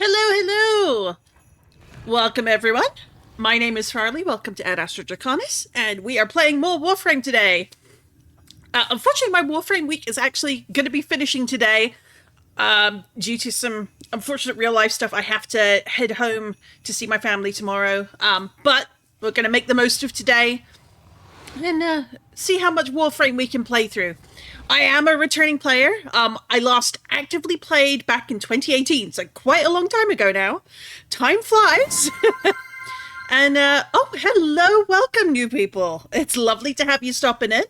Hello! Welcome, everyone. My name is Farli. Welcome to AdAstraDraconis, and we are playing more Warframe today. Unfortunately, my Warframe week is actually going to be finishing today. Due to some unfortunate real-life stuff, I have to head home to see my family tomorrow. But we're going to make the most of today and see how much Warframe we can play through. I am a returning player. I last actively played back in 2018, so quite a long time ago now. Time flies. And, oh, hello, welcome, new people. It's lovely to have you stopping in.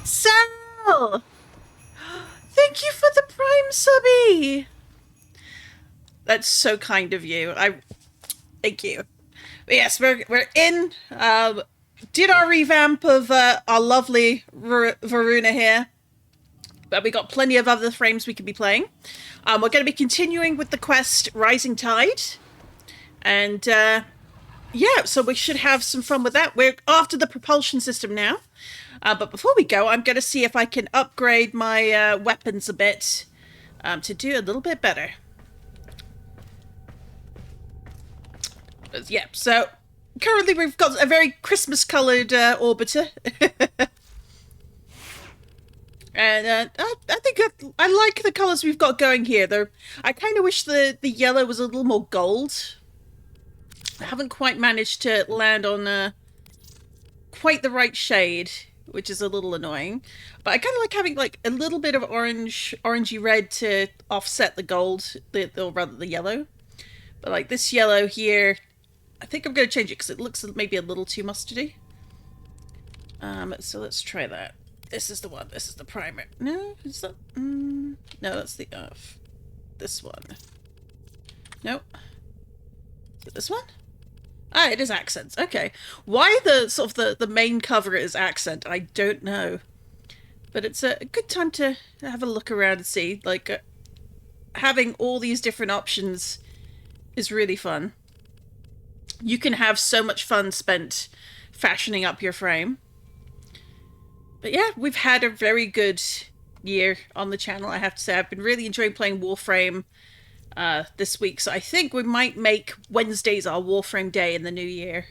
Sarah! Thank you for the Prime subby! That's so kind of you. Thank you. But yes, we're in, did our revamp of our lovely Varuna here. But we got plenty of other frames we could be playing. We're going to be continuing with the quest Rising Tide. And, yeah, so we should have some fun with that. We're after the propulsion system now. But before we go, I'm going to see if I can upgrade my weapons a bit to do a little bit better. Yeah, so currently we've got a very Christmas-coloured orbiter. And I think I like the colours we've got going here. I kind of wish the yellow was a little more gold. I haven't quite managed to land on quite the right shade, which is a little annoying. But I kind of like having like a little bit of orangey red to offset the gold, or rather the yellow. But like this yellow here, I think I'm going to change it because it looks maybe a little too mustardy. So let's try that. This is the one. This is the primer. No, is that? No, that's the this one. Nope. Is it this one? Ah, it is accents. Okay. Why the sort of the main cover is accent, I don't know. But it's a good time to have a look around and see. Like, having all these different options is really fun. You can have so much fun spent fashioning up your frame. But yeah, we've had a very good year on the channel, I have to say. I've been really enjoying playing Warframe this week, so I think we might make Wednesdays our Warframe day in the new year.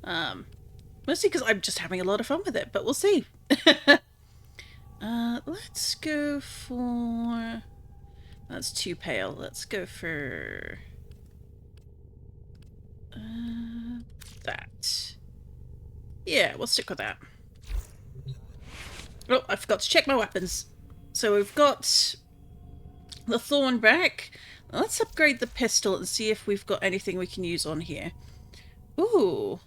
Mostly because I'm just having a lot of fun with it, but we'll see. Let's go for... That's too pale. Let's go for... that. Yeah, we'll stick with that. Oh, I forgot to check my weapons. So we've got the thorn back. Let's upgrade the pistol and see if we've got anything we can use on here. Ooh.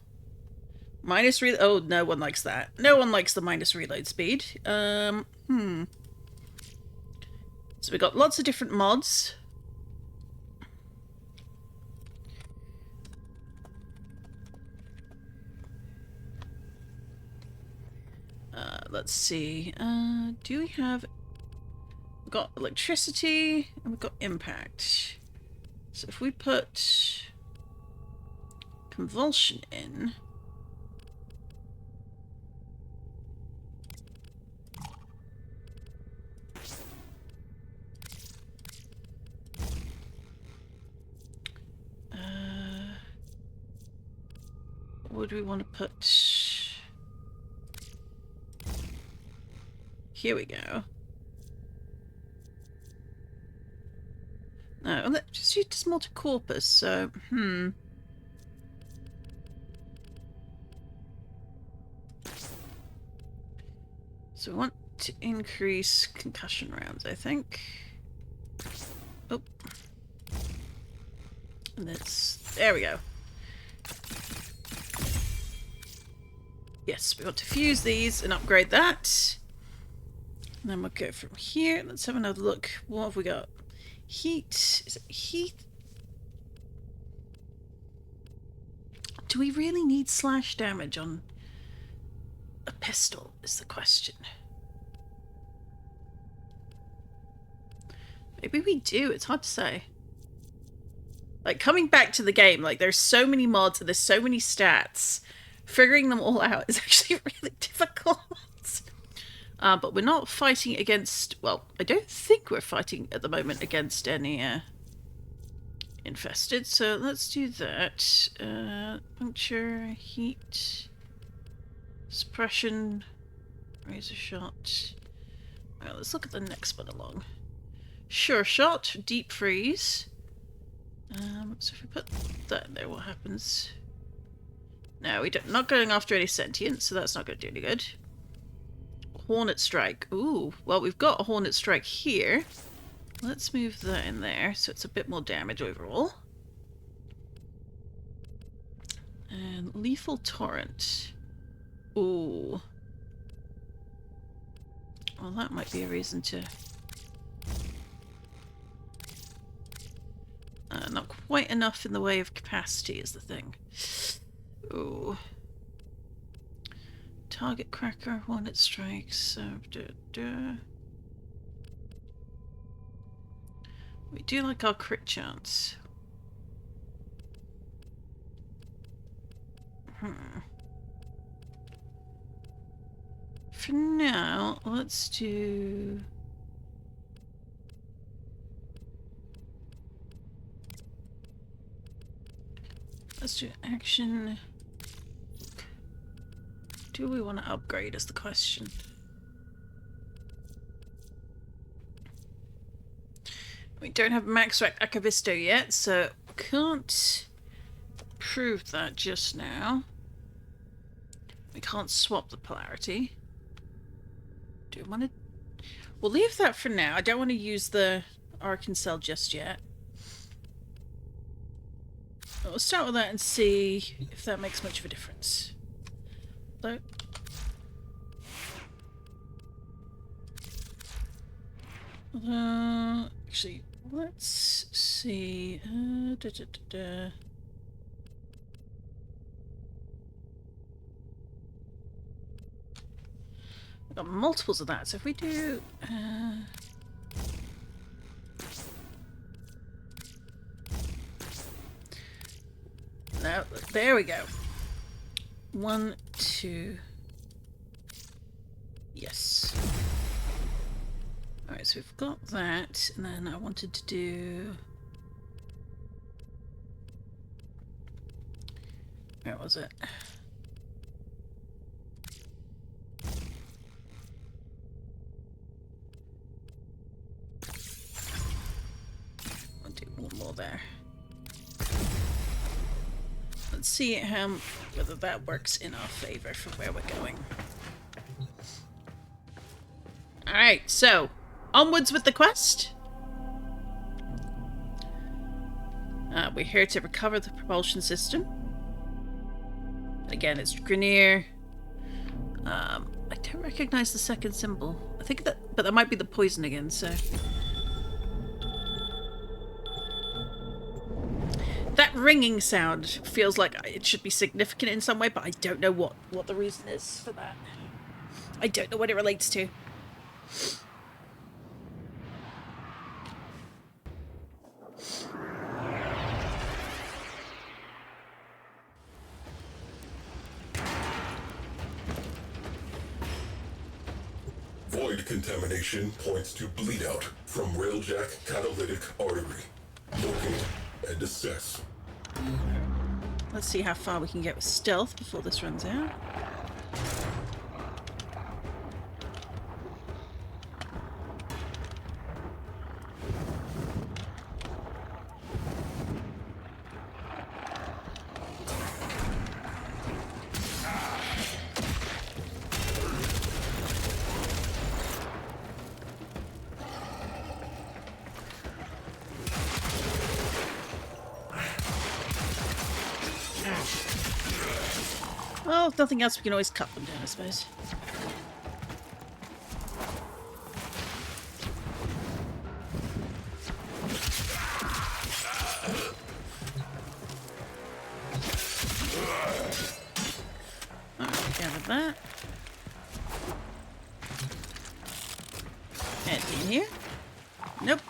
Minus reload. Oh, no one likes that. No one likes the minus reload speed. So we've got lots of different mods. Let's see. Do we have... We've got electricity and we've got impact. So if we put convulsion in... what do we want to put... Here we go. No, let's just use this multi-corpus, so, So we want to increase concussion rounds, I think. Oh. And there we go. Yes, we want to fuse these and upgrade that. And then we'll go from here. Let's have another look. What have we got? Heat. Is it heat? Do we really need slash damage on a pistol is the question. Maybe we do. It's hard to say. Like, coming back to the game, like, there's so many mods and there's so many stats. Figuring them all out is actually really difficult. But we're not fighting against... Well, I don't think we're fighting at the moment against any infested. So let's do that. Puncture, heat, suppression, razor shot. Alright, let's look at the next one along. Sure shot, deep freeze. So if we put that in there, what happens? No, we don't. Not going after any sentient, so that's not going to do any good. Hornet strike. Ooh, well, we've got a hornet strike here. Let's move that in there, so it's a bit more damage overall. And lethal torrent. Ooh. Well, that might be a reason to... not quite enough in the way of capacity is the thing. Ooh. Target cracker, hornet strikes. So, we do like our crit chance. For now, let's do... Let's do action. Do we want to upgrade is the question. We don't have max Archivisto yet, so can't prove that just now. We can't swap the polarity. Do we want to... We'll leave that for now. I don't want to use the Arkansas just yet. We'll start with that and see if that makes much of a difference. Hello? Actually, let's see. I've got multiples of that, so if we do... No, there we go. 1, 2. Yes. Alright, so we've got that, and then I wanted to do... Where was it? I'll do one more there. Let's see whether that works in our favor for where we're going. Alright, so onwards with the quest. We're here to recover the propulsion system. Again, it's Grenier. I don't recognize the second symbol. I think that, but that might be the poison again, so... That ringing sound feels like it should be significant in some way, but I don't know what the reason is for that. I don't know what it relates to. Void contamination points to bleed out from railjack catalytic artery. Locate and assess. Let's see how far we can get with stealth before this runs out. Well, if nothing else, we can always cut them down, I suppose. Alright, gather that. Anything in here? Nope.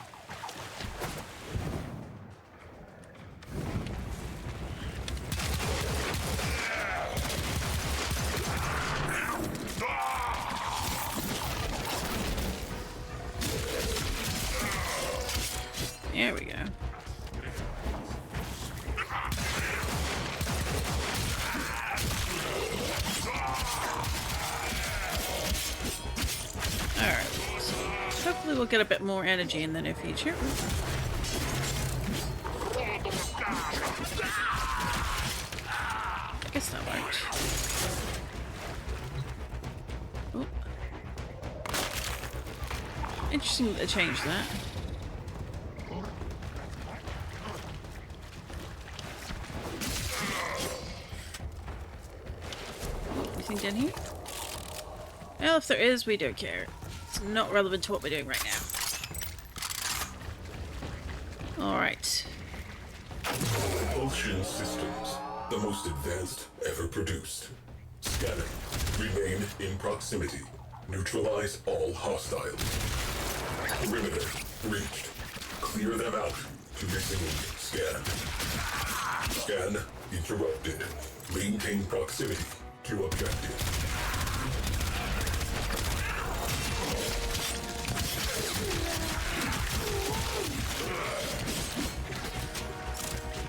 Hopefully we'll get a bit more energy in the near future. I guess that worked. Oh. Interesting that they changed that. Anything down here? Well, if there is, we don't care. It's not relevant to what we're doing right now. Alright. Propulsion systems. The most advanced ever produced. Scanning. Remain in proximity. Neutralize all hostiles. Perimeter breached. Clear them out to resume scan. Scan interrupted. Maintain proximity to objective.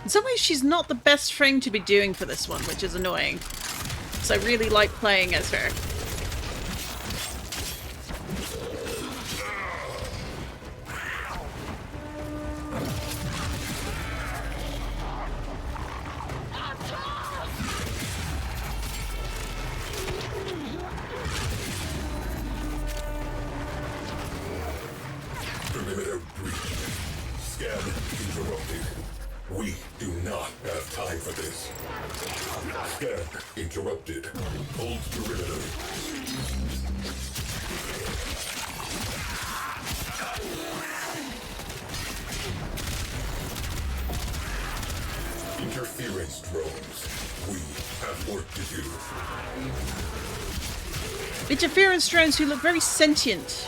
In some ways, she's not the best frame to be doing for this one, which is annoying. So I really like playing as her. Perimeter breached. Scan interrupted. We do not have time for this. Scan interrupted. Hold perimeter. Interference drones. We have work to do. Interference drones who look very sentient,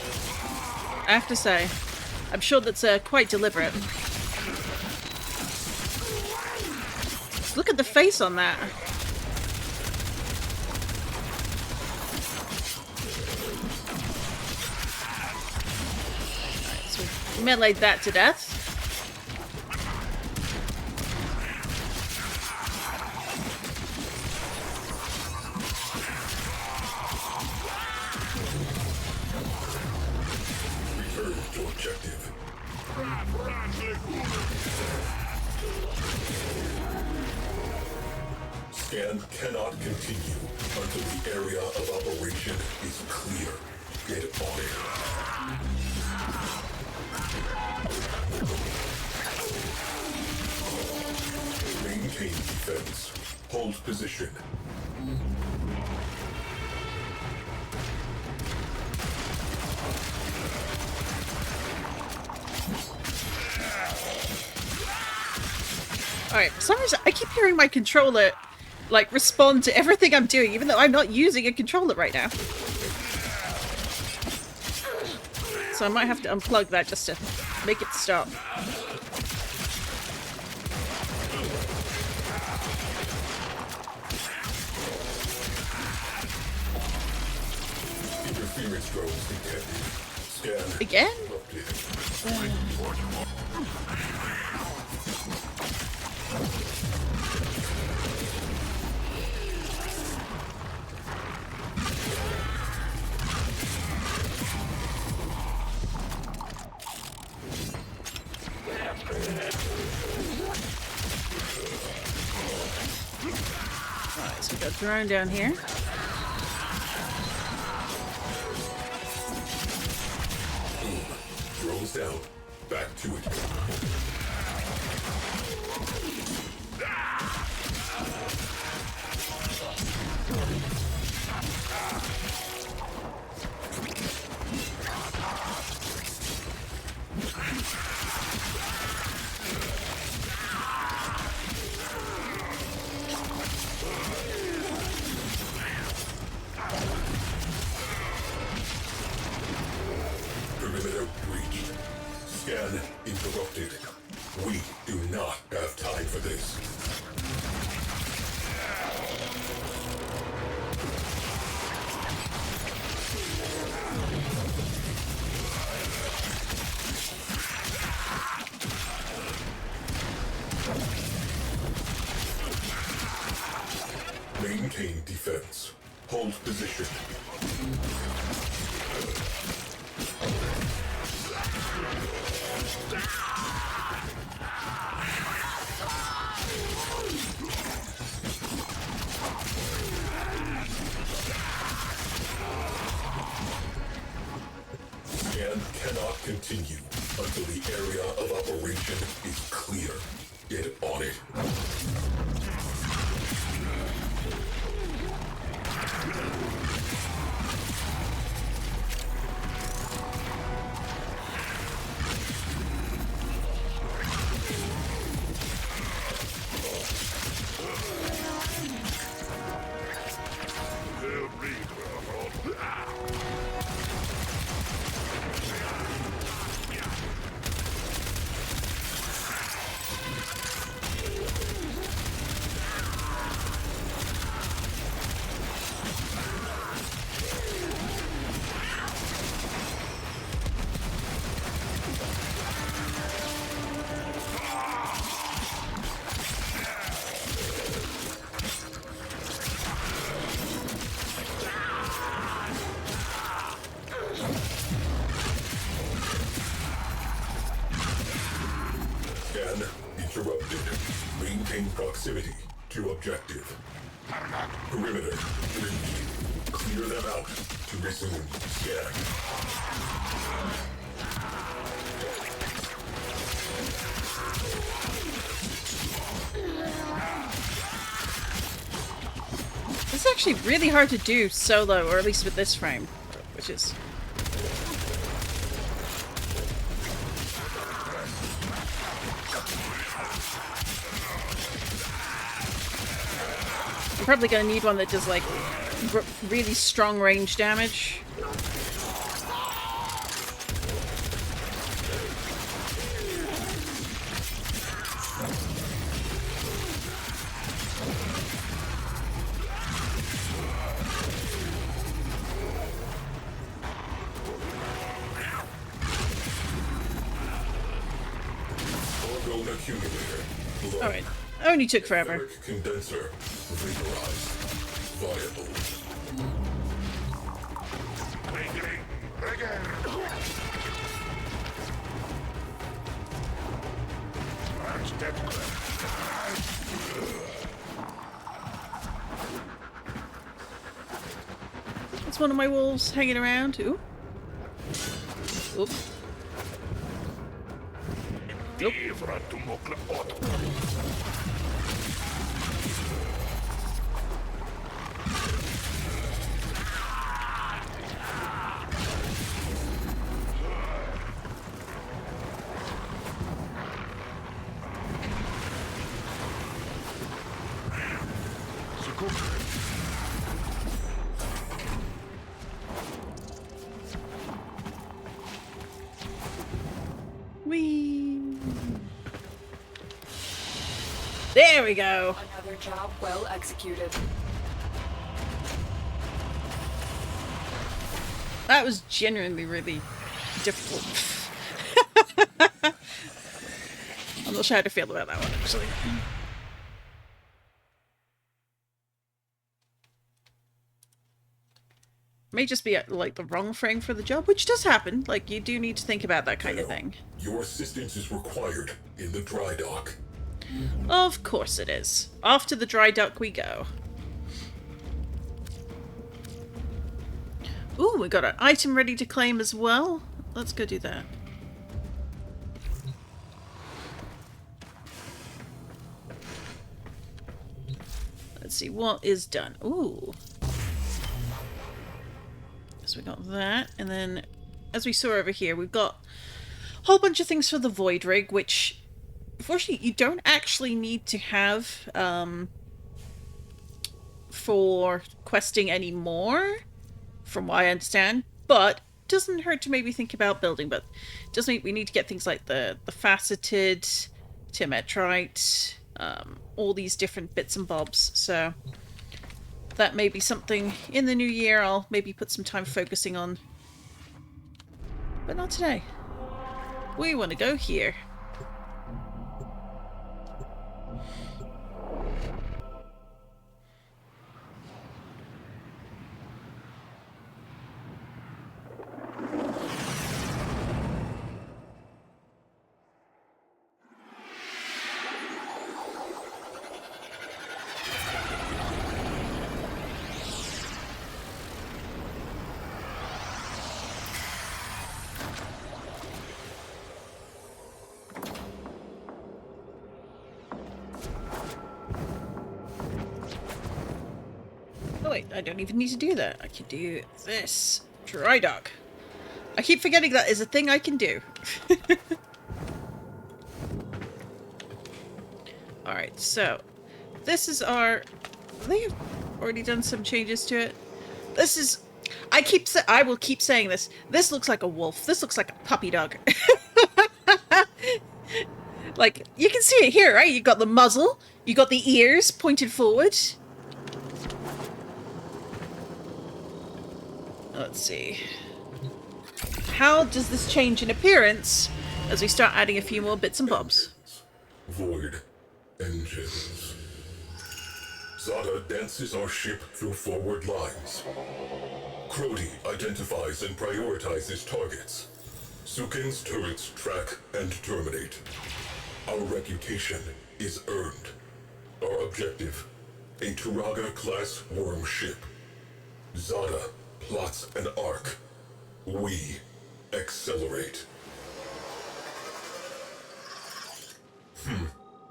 I have to say. I'm sure that's quite deliberate. Look at the face on that. Right, so we meleeed that to death. Return to objective. Scan cannot continue until the area of operation is clear. Get on it. Maintain defense. Hold position. Alright, for some reason I keep hearing my controller like respond to everything I'm doing, even though I'm not using a controller right now. So I might have to unplug that just to make it stop. Interference drones detected. Scan. Again? Alright, so we got a drone down here. Drones down. Back to it. Perimeter breached. Scan interrupted. We do not have time for this. Maintain defense. Hold position. Scan cannot continue until the area of operation is clear. Get on it. Scan interrupted. Maintain proximity to objective. Perimeter breach. Clear them out to resume scan. This is actually really hard to do solo, or at least with this frame, which is... I'm probably gonna need one that does like really strong range damage. Alright, only took forever. Condenser vaporized. Viable. It's one of my wolves hanging around. Ooh. Oop. Nope. Whee! There we go. Another job well executed. That was genuinely really difficult. I'm not sure how to feel about that one, actually. May just be like the wrong frame for the job, which does happen. Like, you do need to think about that kind of thing. Your assistance is required in the dry dock. Of course it is. Off to the dry dock we go. Ooh, we got an item ready to claim as well. Let's go do that. Let's see what is done. Ooh. So we got that, and then as we saw over here, we've got a whole bunch of things for the Void Rig, which unfortunately you don't actually need to have for questing anymore, from what I understand, but doesn't hurt to maybe think about building. But it does mean we need to get things like the faceted timetrite, all these different bits and bobs, so that may be something in the new year I'll maybe put some time focusing on. But not today. We want to go here. I don't even need to do that. I can do this. Dry dock. I keep forgetting that is a thing I can do. Alright, so this is our... They've already done some changes to it. This is... I will keep saying this. This looks like a wolf. This looks like a puppy dog. Like, you can see it here, right? You've got the muzzle. You got the ears pointed forward. Let's see. How does this change in appearance as we start adding a few more bits and bobs? Void engines. Zada dances our ship through forward lines. Crody identifies and prioritizes targets. Sukin's turrets track and terminate. Our reputation is earned. Our objective, a Turaga-class worm ship. Zada plots an arc. We accelerate.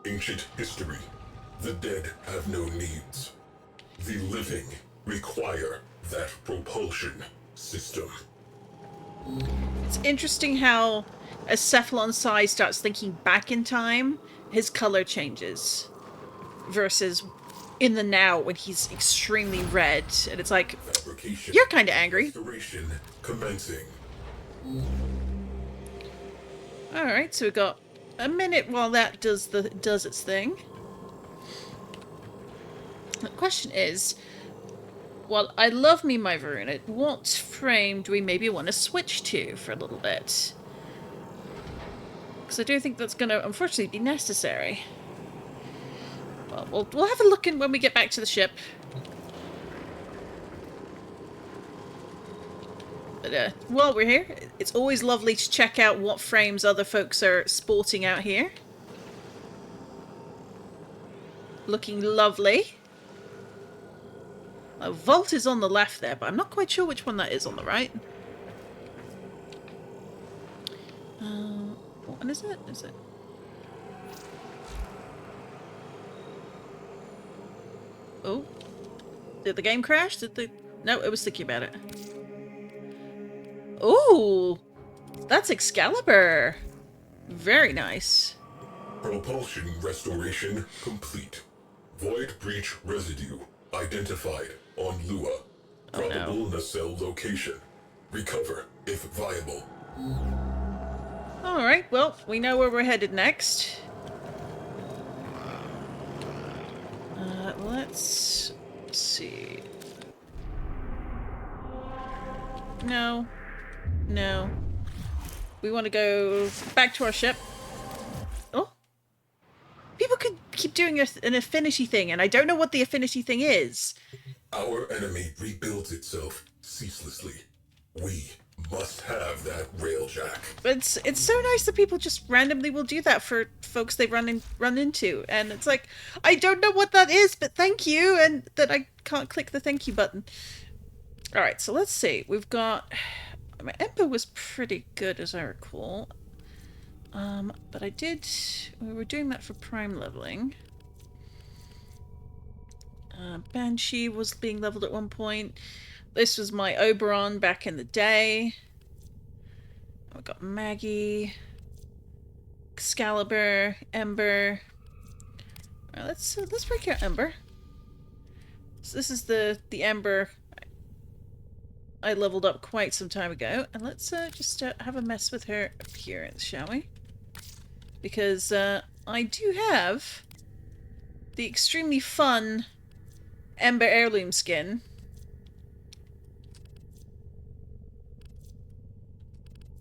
Ancient history. The dead have no needs. The living require that propulsion system. It's interesting how as Cephalon Sai starts thinking back in time, his color changes. Versus in the now when he's extremely red. And it's like, Fabrication. you're kind of angry. Restoration commencing. Alright, so we've got a minute while that does its thing. The question is, well, I love me my Varuna. What frame do we maybe want to switch to for a little bit? Because I do think that's going to, unfortunately, be necessary. Well, we'll have a look in when we get back to the ship. But while we're here, it's always lovely to check out what frames other folks are sporting out here. Looking lovely. Vault is on the left there, but I'm not quite sure which one that is on the right. What one is it? Is it? Oh. Did the game crash? Did the... No, it was thinking about it. Oh! That's Excalibur! Very nice. Propulsion restoration complete. Void breach residue identified on Lua. Probable nacelle location. Recover if viable. Alright, well, we know where we're headed next. Let's see. No. No. We want to go back to our ship. Oh. People could keep doing an affinity thing, and I don't know what the affinity thing is. Our enemy rebuilds itself ceaselessly. We must have that railjack. But it's so nice that people just randomly will do that for folks they run into, and it's like, I don't know what that is, but thank you, and that I can't click the thank you button. All right, so let's see. We've got my Ember was pretty good as I recall, but we were doing that for prime leveling. Banshee was being leveled at one point. This was my Oberon back in the day. I've got Maggie, Excalibur, Ember. All right, let's break out Ember. So this is the Ember I leveled up quite some time ago, and let's just have a mess with her appearance, shall we? Because I do have the extremely fun Ember heirloom skin.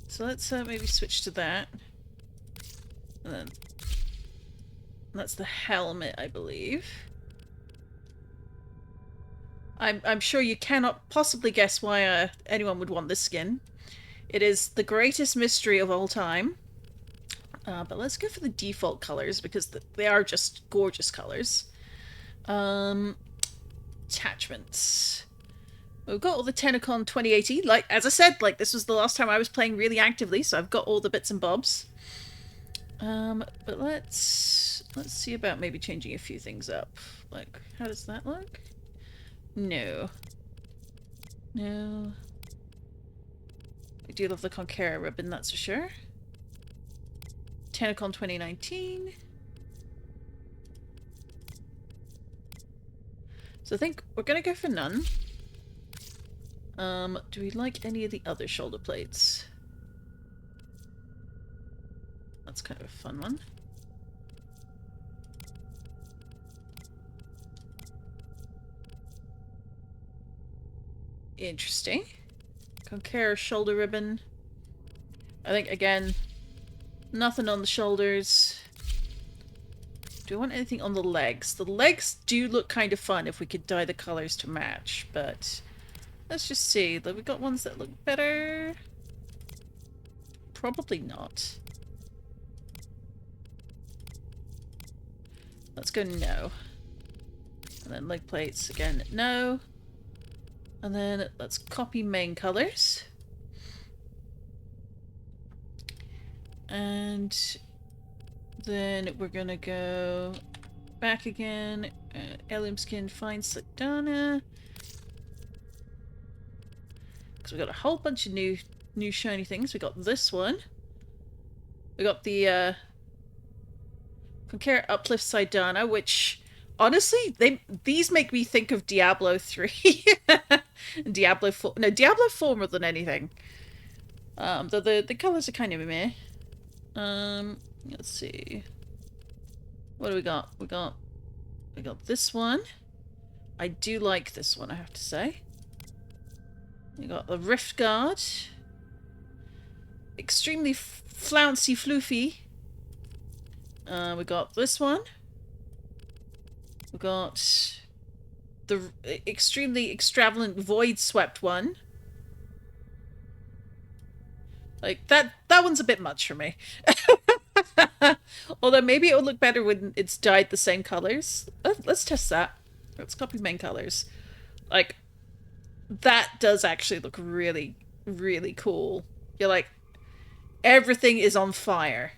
So let's maybe switch to that. And then that's the helmet, I believe. I'm sure you cannot possibly guess why anyone would want this skin. It is the greatest mystery of all time. But let's go for the default colors because they are just gorgeous colors. Attachments. We've got all the Tennocon 2080. Like, as I said, like, this was the last time I was playing really actively, so I've got all the bits and bobs. But let's see about maybe changing a few things up. Like, how does that look? No. No. I do love the Conqueror ribbon, that's for sure. TennoCon 2019. So I think we're gonna go for none. Do we like any of the other shoulder plates? That's kind of a fun one. Interesting. Conqueror shoulder ribbon. I think, again, nothing on the shoulders. Do I want anything on the legs? The legs do look kind of fun if we could dye the colours to match, but let's just see. Have we got ones that look better? Probably not. Let's go no. And then leg plates, again, no. And then let's copy main colours. And then we're gonna go back again. Alien skin, fine Sedana. Because we got a whole bunch of new shiny things. We got this one. We got the Conqueror Uplift Sidana, which honestly, these make me think of Diablo 3. Diablo 4. No, Diablo 4 more than anything. The colours are kind of meh. Let's see. What do we got? We got this one. I do like this one, I have to say. We got the Rift Guard. Extremely flouncy floofy. We got this one. We got the extremely extravagant Void Swept one. Like, that one's a bit much for me. Although maybe it would look better when it's dyed the same colors. Let's test that. Let's copy main colors. Like, that does actually look really, really cool. You're like, everything is on fire.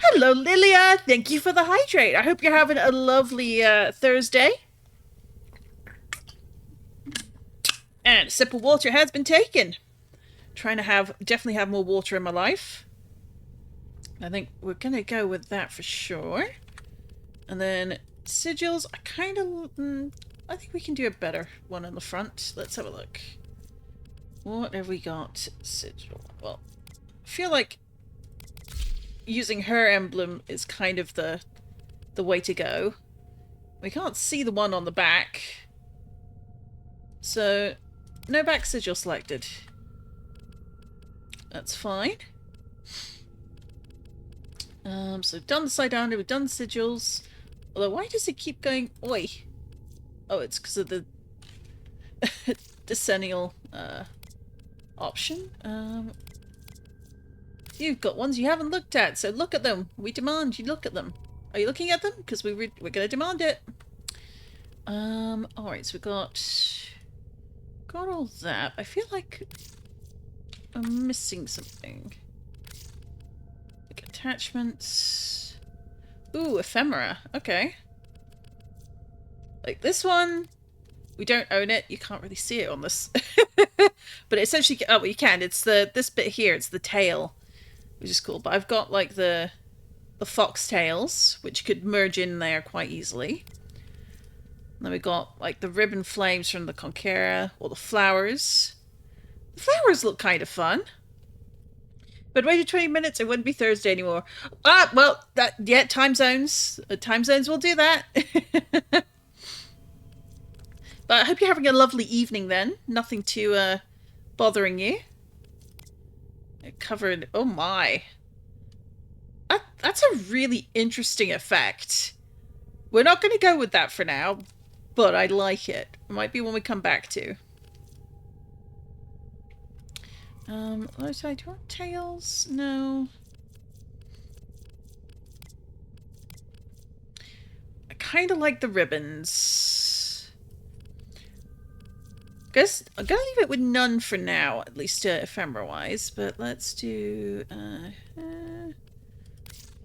Hello, Lilia! Thank you for the hydrate. I hope you're having a lovely Thursday. And a sip of water has been taken. Trying to definitely have more water in my life. I think we're gonna go with that for sure. And then sigils, I think we can do a better one on the front. Let's have a look. What have we got? Sigil. Well, I feel like using her emblem is kind of the way to go. We can't see the one on the back. So, no back sigil selected. That's fine. So we've done the side down, we've done the sigils. Although, why does it keep going oi? Oh, it's because of the decennial option. You've got ones you haven't looked at, so look at them. We demand you look at them. Are you looking at them? Because we're going to demand it. Alright, so we got all that. I feel like I'm missing something. Like attachments. Ooh, ephemera. Okay. Like this one, we don't own it. You can't really see it on this. But it essentially, oh, well, you can. It's this bit here. It's the tail, which is cool. But I've got like the fox tails, which could merge in there quite easily. And then we got like the ribbon flames from the Conqueror, or the flowers. The flowers look kind of fun. But waited 20 minutes, it wouldn't be Thursday anymore. Ah, well, yeah, time zones. Time zones will do that. But I hope you're having a lovely evening then. Nothing too bothering you. It covered. Oh my. That's a really interesting effect. We're not going to go with that for now, but I like it. It might be one we come back to. Let's say, do you want tails? No. I kind of like the ribbons. Guess I'm gonna leave it with none for now, at least ephemera-wise. But let's do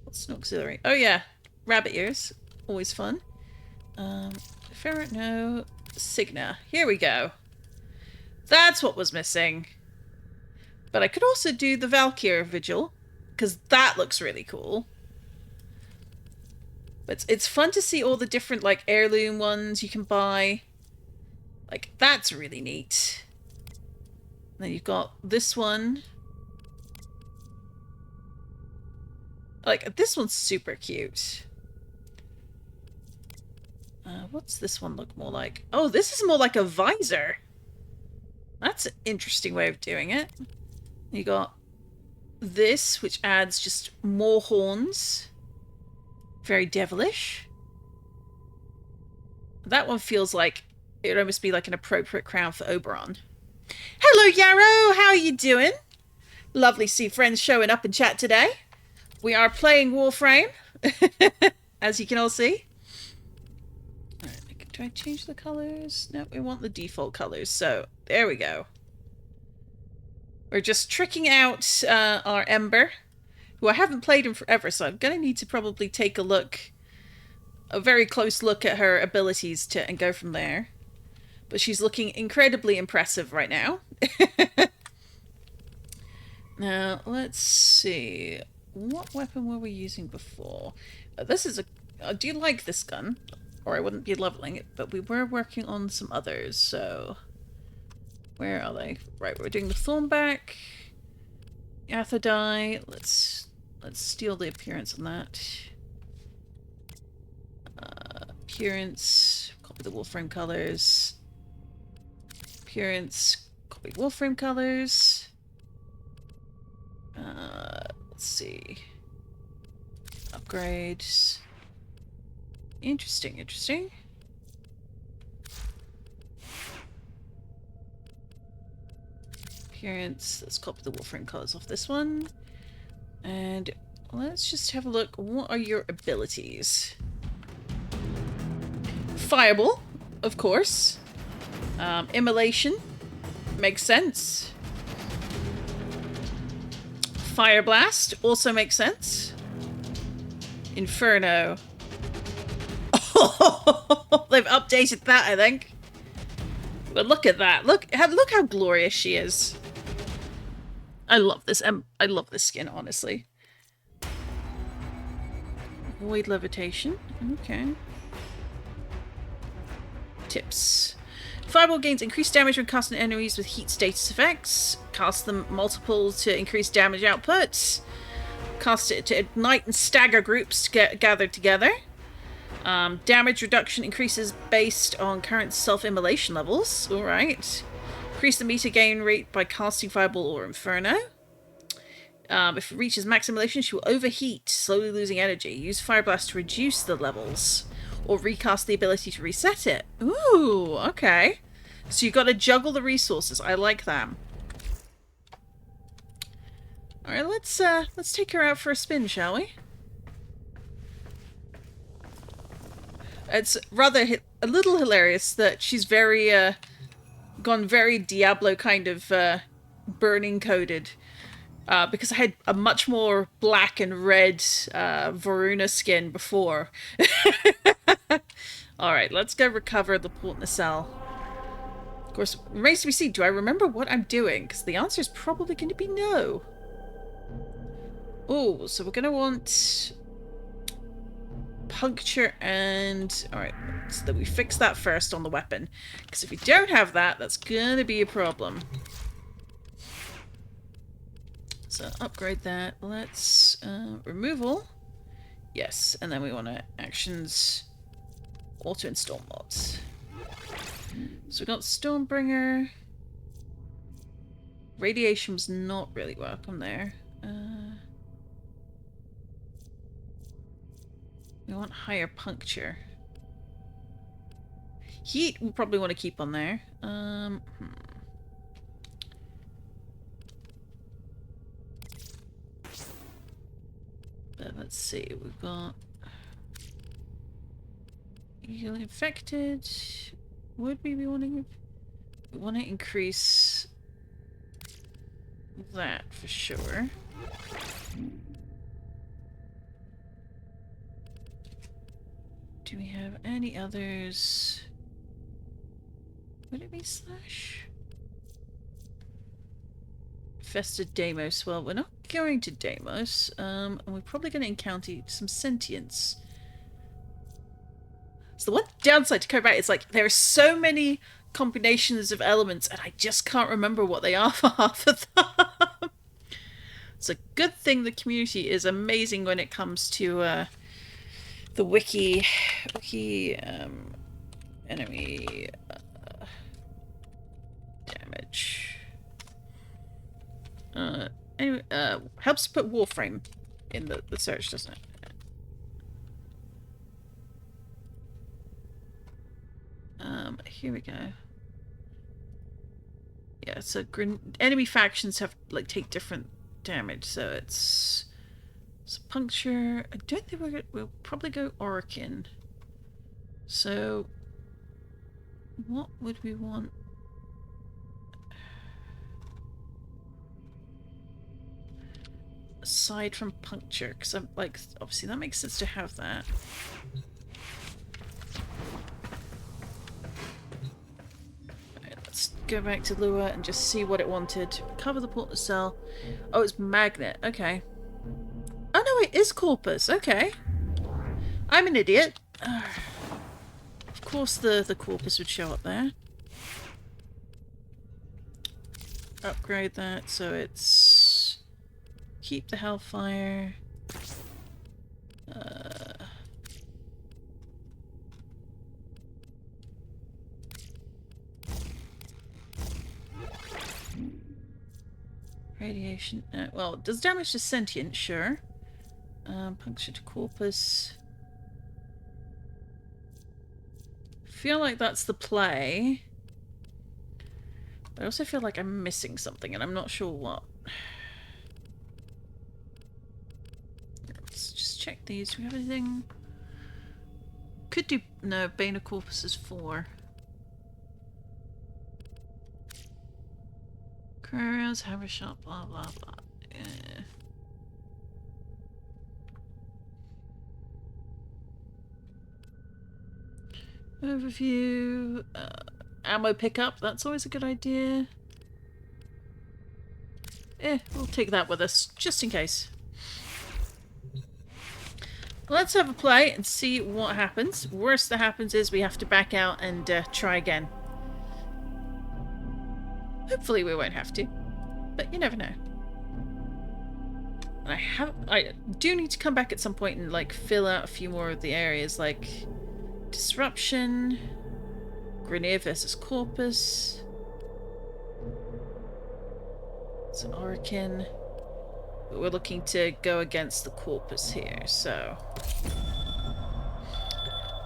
what's an auxiliary? Oh yeah, rabbit ears, always fun. Ferret, no. Signa. Here we go. That's what was missing. But I could also do the Valkyr Vigil, because that looks really cool. But it's fun to see all the different, like, heirloom ones you can buy. Like, that's really neat. And then you've got this one. Like, this one's super cute. What's this one look more like? Oh, this is more like a visor. That's an interesting way of doing it. You got this, which adds just more horns. Very devilish. That one feels like it would almost be like an appropriate crown for Oberon. Hello, Yarrow! How are you doing? Lovely to see friends showing up in chat today. We are playing Warframe, as you can all see. Alright, do I change the colors? No, we want the default colors, so there we go. We're just tricking out our Ember, who I haven't played in forever, so I'm going to need to probably take a very close look at her abilities and go from there. But she's looking incredibly impressive right now. Now, let's see. What weapon were we using before? This is I do like this gun, or I wouldn't be leveling it, but we were working on some others, so... Where are they? Right, we're doing the Thornback. Athodai. Let's steal the appearance on that. Appearance. Copy the Warframe colors. Appearance. Copy Warframe colors. Let's see. Upgrades. Interesting, interesting. Appearance. Let's copy the Warframe colors off this one. And let's just have a look. What are your abilities? Fireball, of course. Immolation. Makes sense. Fire Blast also makes sense. Inferno. Oh, they've updated that, I think. But look at that. Look how glorious she is. I love this. I love this skin, honestly. Void Levitation. Okay. Tips. Fireball gains increased damage when casting enemies with heat status effects. Cast them multiple to increase damage output. Cast it to ignite and stagger groups gathered together. Damage reduction increases based on current self-immolation levels. Alright. Increase the meter gain rate by casting Fireball or Inferno. If it reaches max immolation, she will overheat, slowly losing energy. Use Fire Blast to reduce the levels. Or recast the ability to reset it. Ooh, okay. So you've got to juggle the resources. I like that. Alright, let's take her out for a spin, shall we? It's rather a little hilarious that she's very, gone very Diablo kind of, burning coded. Because I had a much more black and red, Varuna skin before. Alright, let's go recover the Port Nacelle. Of course, remains to be seen. Do I remember what I'm doing? Because the answer is probably going to be no. Oh, so we're going to want... puncture and... Alright, so that we fix that first on the weapon. Because if we don't have that, that's going to be a problem. So upgrade that. Let's... removal. Yes, and then we want to actions... auto-install mods. So we got Stormbringer. Radiation was not really welcome there. We want higher puncture. Heat we probably want to keep on there. But let's see, we've got heal infected. Would we be wanting? We want to increase that for sure. Do we have any others? Would it be Slash? Infested Deimos. Well, we're not going to Deimos. And we're probably going to encounter some sentience. So the one downside to Cobra is like there are so many combinations of elements and I just can't remember what they are for half of them. It's a good thing the community is amazing when it comes to the wiki enemy damage. Anyway, helps to put Warframe in the search, doesn't it? Here we go. Yeah, so enemy factions have like take different damage, so it's puncture. I don't think we'll probably go Orokin. So what would we want? Aside from puncture, because I'm like, obviously that makes sense to have that. Right, let's go back to Lua and just see what it wanted. Cover the portal cell. Oh, it's magnet. Okay. Oh no, it is Corpus. Okay. I'm an idiot. Of course the Corpus would show up there. Upgrade that so it's... Keep the Hellfire. Radiation. Well, it does damage to sentient, sure. Puncture to Corpus. Feel like that's the play. But I also feel like I'm missing something and I'm not sure what. Let's just check these. Do we have anything? Could do... No, Bane of Corpus is 4. Couriers, Hammer Shot, blah blah blah. Overview. Ammo pickup, that's always a good idea. We'll take that with us, just in case. Let's have a play and see what happens. Worst that happens is we have to back out and try again. Hopefully we won't have to, but you never know. And I do need to come back at some point and like fill out a few more of the areas, like Disruption, Grineer versus Corpus. It's an Orokin. But we're looking to go against the Corpus here, so...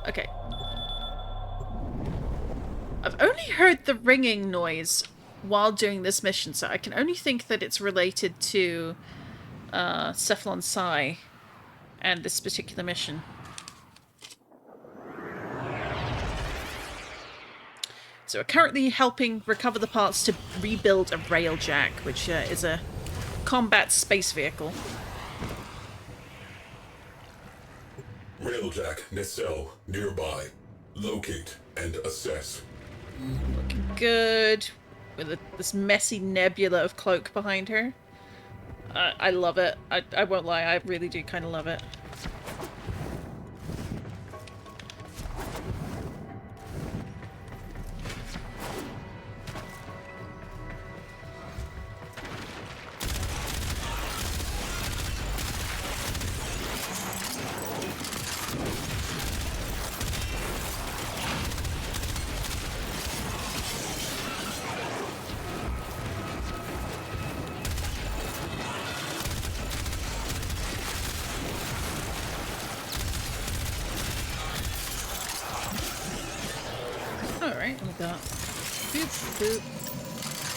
Okay. I've only heard the ringing noise while doing this mission, so I can only think that it's related to Cephalon Psi and this particular mission. So we're currently helping recover the parts to rebuild a Railjack, which is a combat space vehicle. Railjack nacelle nearby. Locate and assess. Looking good. With this messy nebula of cloak behind her. I love it. I won't lie, I really do kind of love it.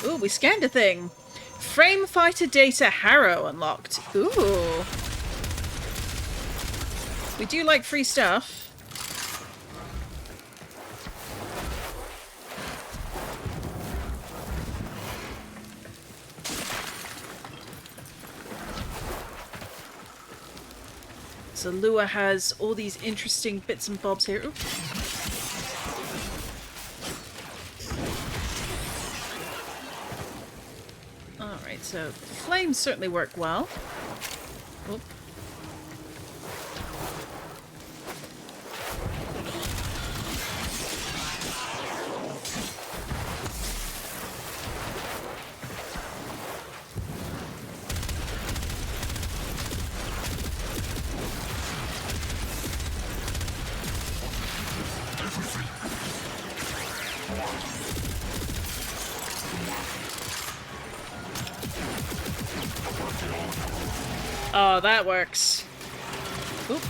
Ooh, we scanned a thing. Frame fighter data Harrow unlocked. Ooh. We do like free stuff. So Lua has all these interesting bits and bobs here. Oop. Alright, so flames certainly work well. Oop. Oh, that works. Oop.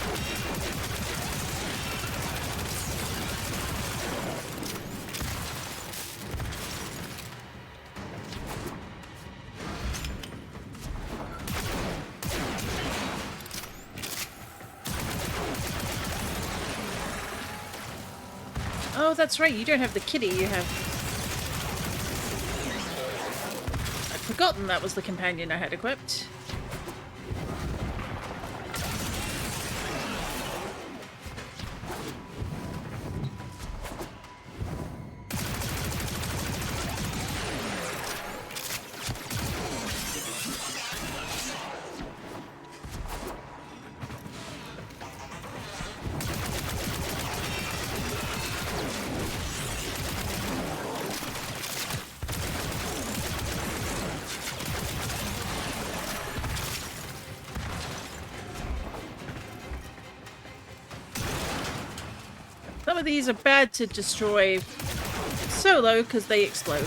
Oh, that's right. You don't have the kitty. You have... I'd forgotten that was the companion I had equipped. Some of these are bad to destroy solo because they explode.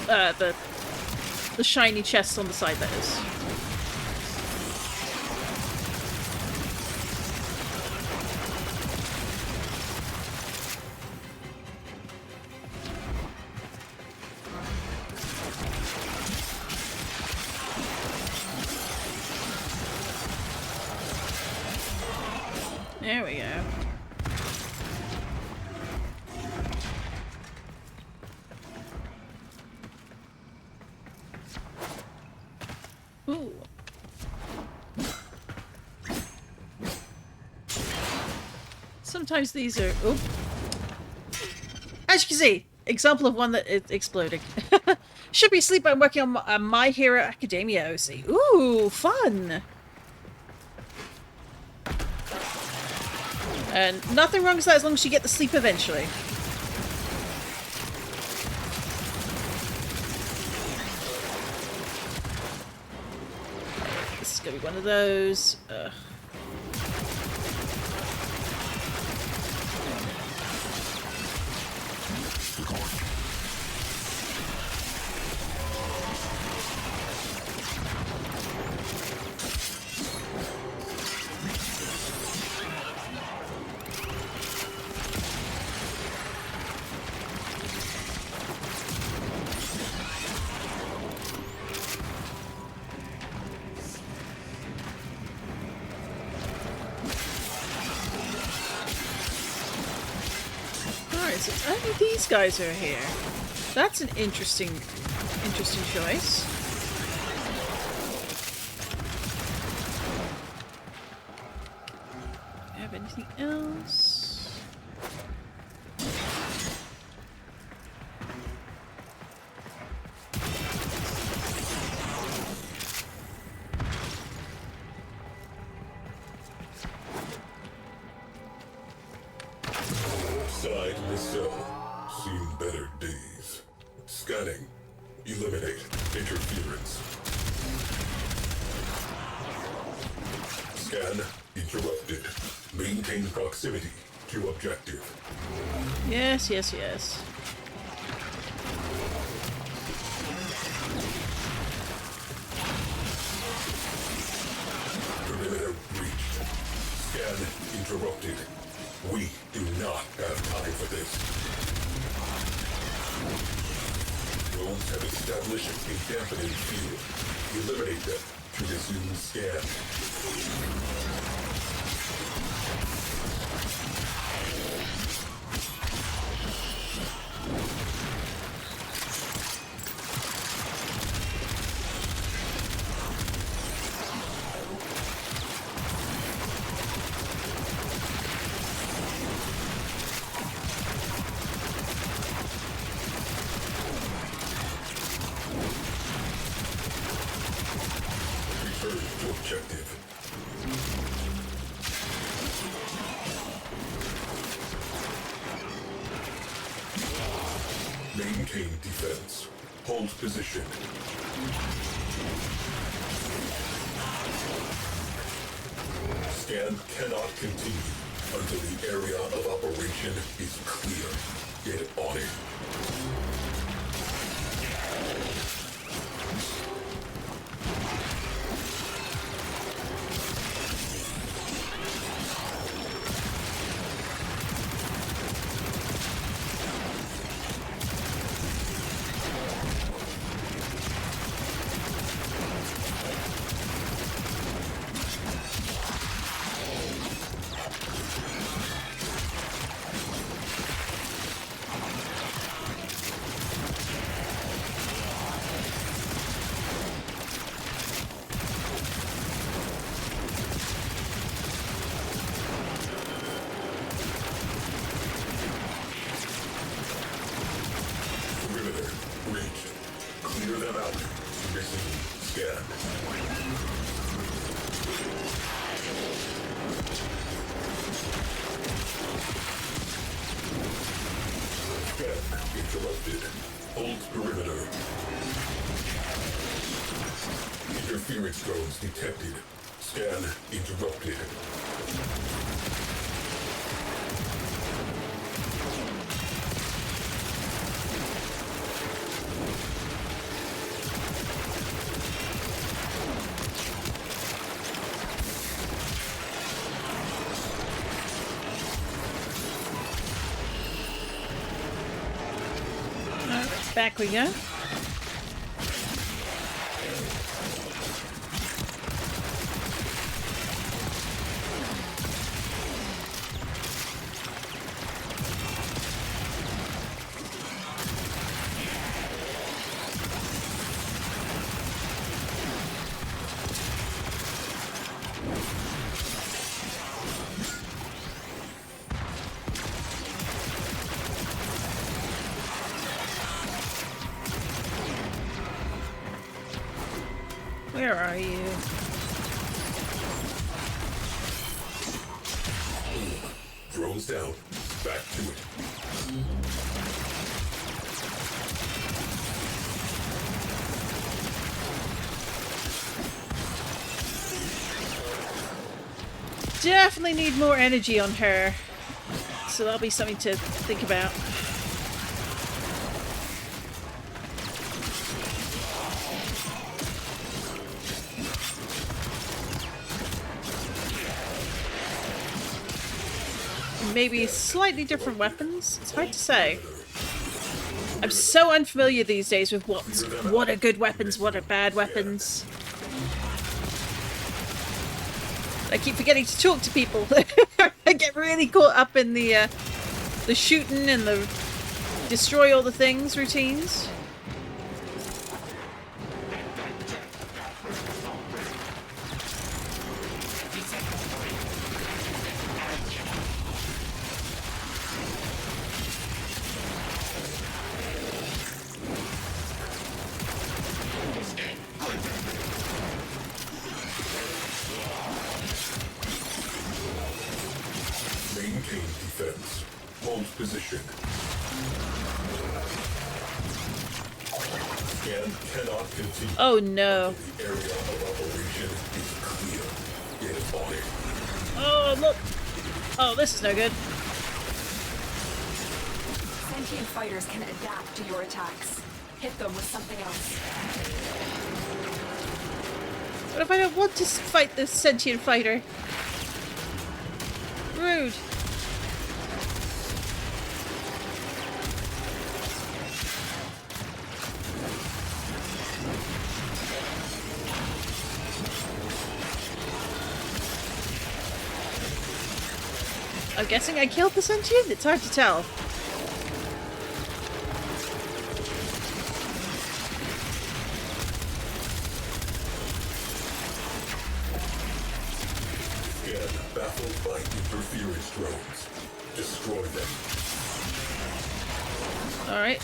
The shiny chests on the side, that is. There we go. Ooh. Sometimes these are... Oop. As you can see, example of one that is exploding. Should be asleep. I'm working on My Hero Academia OC. Ooh, fun! And nothing wrong with that as long as you get the sleep eventually. This is gonna be one of those. So only these guys are here. That's an interesting choice. Do you have anything else? Inside the cell, seen better days. Scanning. Eliminate interference. Scan interrupted. Maintain proximity to objective. Yes, yes, yes. Perimeter breached. Scan interrupted. We do not have time for this. Drones have established a dampening field. Eliminate them to resume scan. Maintain defense. Hold position. Scan cannot continue until the area of operation is clear. Get on it. Interrupted. Hold perimeter. Interference drones detected. Scan interrupted. Back we go. Where are you? Drones down. Back to it. Definitely need more energy on her. So that'll be something to think about. Maybe slightly different weapons. It's hard to say. I'm so unfamiliar these days with what are good weapons, what are bad weapons. I keep forgetting to talk to people. I get really caught up in the shooting and the destroy all the things routines. Position. Scan cannot continue. Oh no. The area of operation is clear. Get on it. Oh look. Oh, this is no good. Sentient fighters can adapt to your attacks. Hit them with something else. What if I don't want to fight this sentient fighter? Rude. I'm guessing I killed the sentient? It's hard to tell. Scan baffled by interference drones. Destroy them. Alright.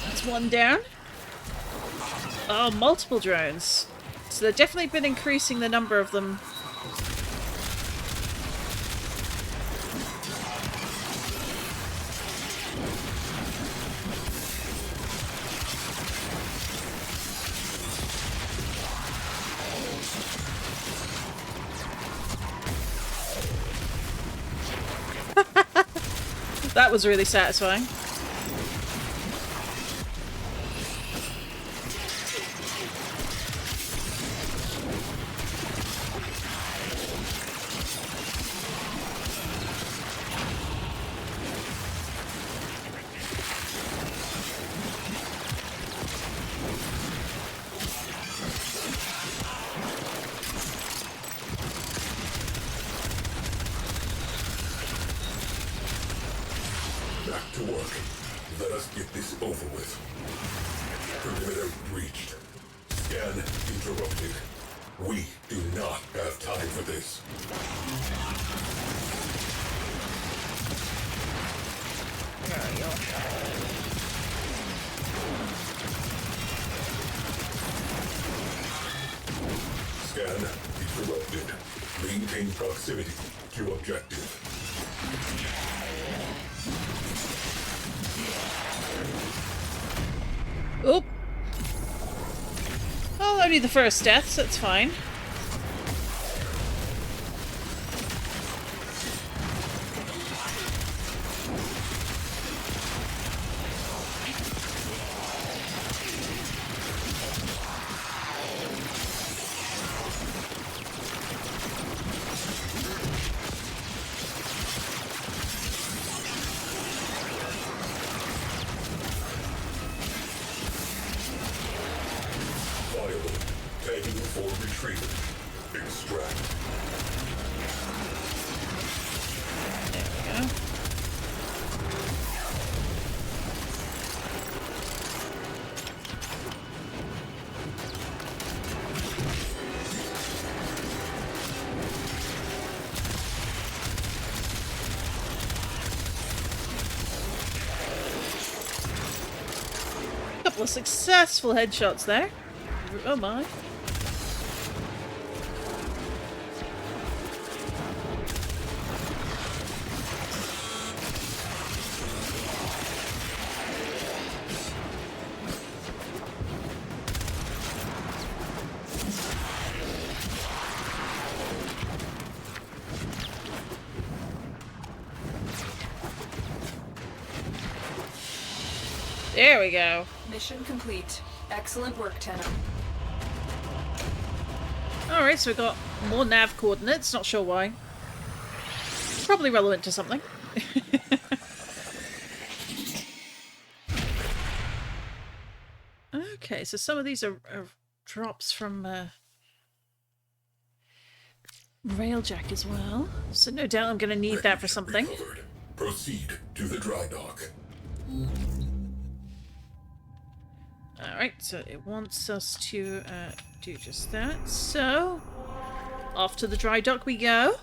That's one down. Oh, multiple drones. So they've definitely been increasing the number of them. That was really satisfying. Back to work. Let us get this over with. Perimeter breached. Scan interrupted. We do not have time for this. Scan interrupted. Maintain proximity to objective. Oop. Oh, only the first death, so that's fine. Tagging for retrieval. Extract. There we go. Couple of successful headshots there. Oh my. There we go. Mission complete. Excellent work, Tenno. Alright, so we got more nav coordinates, not sure why. Probably relevant to something. Okay, so some of these are drops from Railjack as well. So no doubt I'm going to need that for something. Recovered. Proceed to the dry dock. Alright, so it wants us to do just that. So, off to the dry dock we go.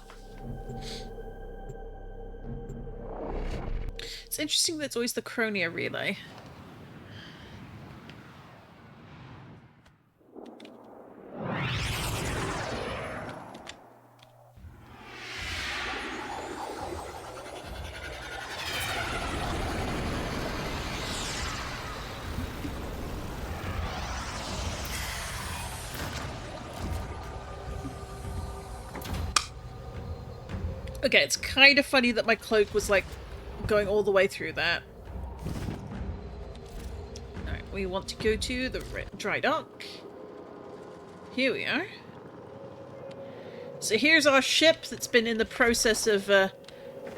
It's interesting that it's always the Chronia relay. Okay, it's kind of funny that my cloak was like going all the way through that. Alright, we want to go to the dry dock. Here we are. So here's our ship that's been in the process of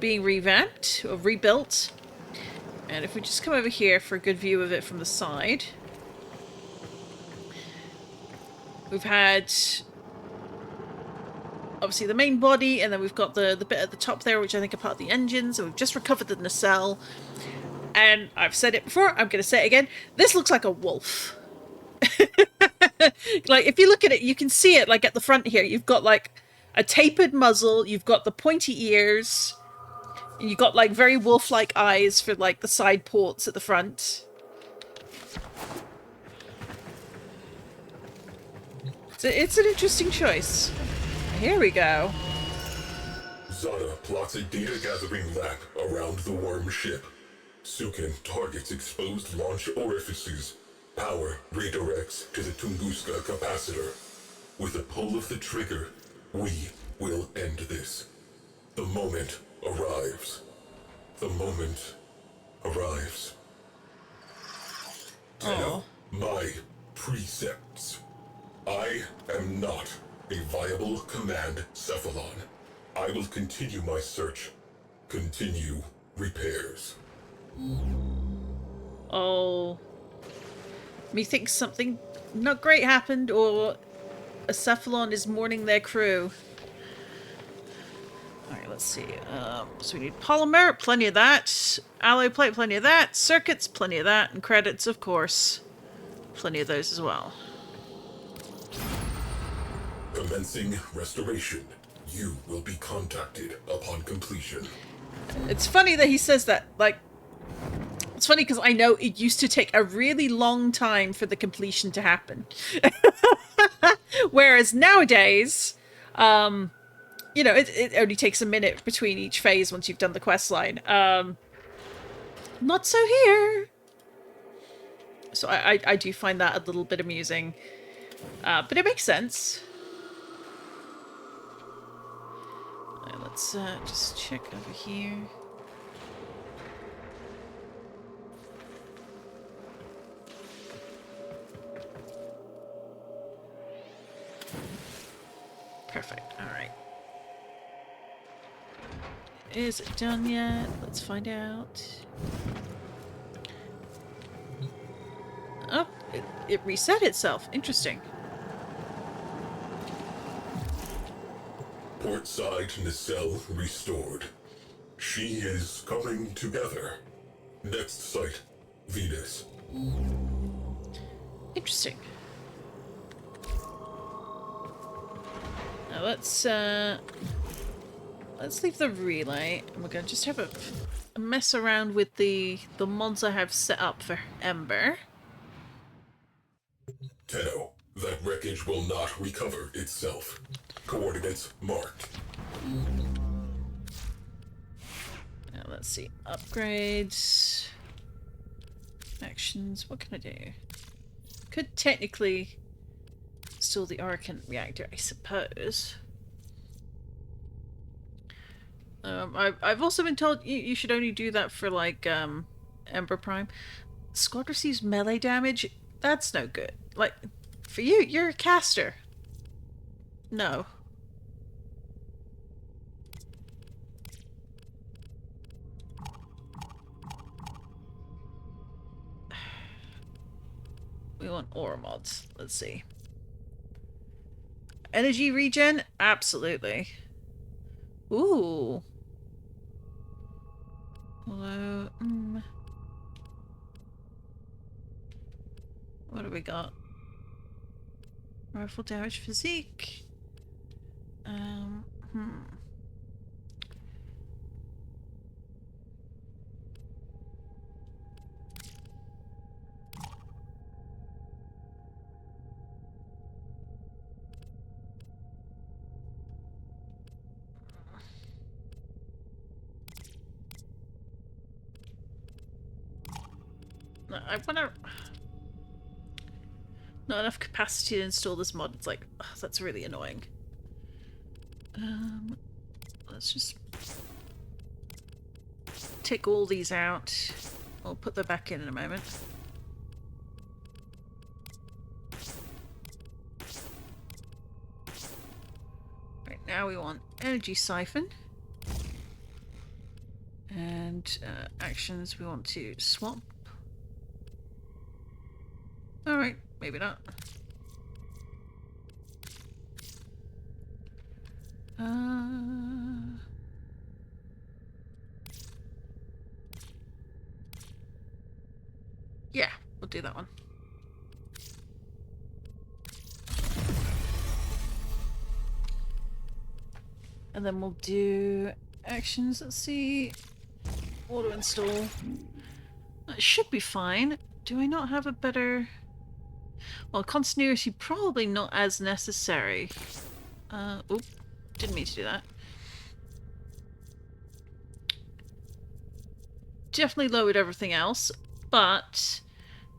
being revamped, or rebuilt. And if we just come over here for a good view of it from the side. We've had obviously the main body, and then we've got the bit at the top there, which I think are part of the engines, and we've just recovered the nacelle. And I've said it before, I'm going to say it again, this looks like a wolf. Like, if you look at it, you can see it, like, at the front here. You've got, like, a tapered muzzle, you've got the pointy ears, and you've got, like, very wolf-like eyes for, like, the side ports at the front. So it's an interesting choice. Here we go. Zada plots a data-gathering lab around the worm ship. Sukin targets exposed launch orifices. Power redirects to the Tunguska capacitor. With a pull of the trigger, we will end this. The moment arrives. the moment arrives. Oh. Tenno, my precepts. I am not a viable command cephalon. I will continue my search. Continue repairs. Oh. Methinks something not great happened, or a cephalon is mourning their crew. Alright, let's see. So we need polymer, plenty of that. Alloy plate, plenty of that. Circuits, plenty of that. And credits, of course. Plenty of those as well. Commencing restoration. You will be contacted upon completion. It's funny that he says that. Like, it's funny because I know it used to take a really long time for the completion to happen. Whereas nowadays, you know, it only takes a minute between each phase once you've done the quest line. Not so here. So I do find that a little bit amusing. But it makes sense. Right, let's just check over here. Perfect. All right. Is it done yet? Let's find out. Oh, it reset itself. Interesting. Portside nacelle restored. She is coming together. Next site, Venus. Interesting. Now let's leave the relay, and we're gonna just have a mess around with the mods I have set up for Ember. Tenno, that wreckage will not recover itself. Coordinates marked. Now let's see. Upgrades. Actions. What can I do? Could technically install the Arcan reactor, I suppose. I've also been told you should only do that for, like, Ember Prime. Squad receives melee damage? That's no good. Like, for you, you're a caster. No. We want aura mods. Let's see. Energy regen? Absolutely. Ooh. Although, what do we got? Rifle damage physique. I wanna... Not enough capacity to install this mod. It's like, ugh, that's really annoying. Let's just take all these out. I'll put them back in a moment. Right, now we want energy siphon. And actions we want to swap. Alright, maybe not. Yeah, we'll do that one. And then we'll do actions. Let's see. Auto install. That should be fine. Do I not have a better... Well, continuity probably not as necessary. Oop. Didn't mean to do that. Definitely lowered everything else, but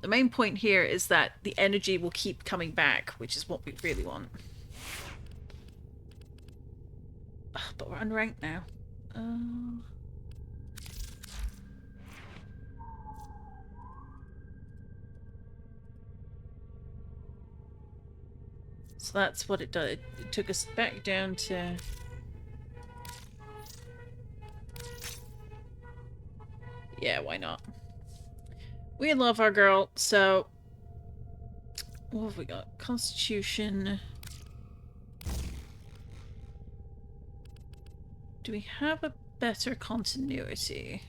the main point here is that the energy will keep coming back, which is what we really want. Ugh, but we're unranked now. So that's what it did. It took us back down to... Yeah, why not? We love our girl, so... What have we got? Constitution. Do we have a better continuity?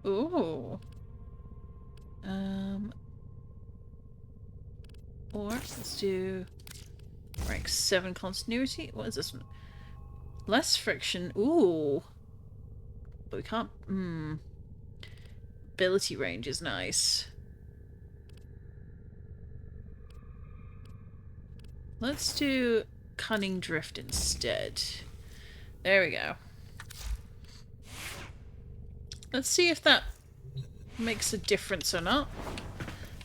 Ooh. Or let's do rank 7 continuity. What is this one? Less friction. Ooh. But we can't... Ability range is nice. Let's do Cunning Drift instead. There we go. Let's see if that makes a difference or not.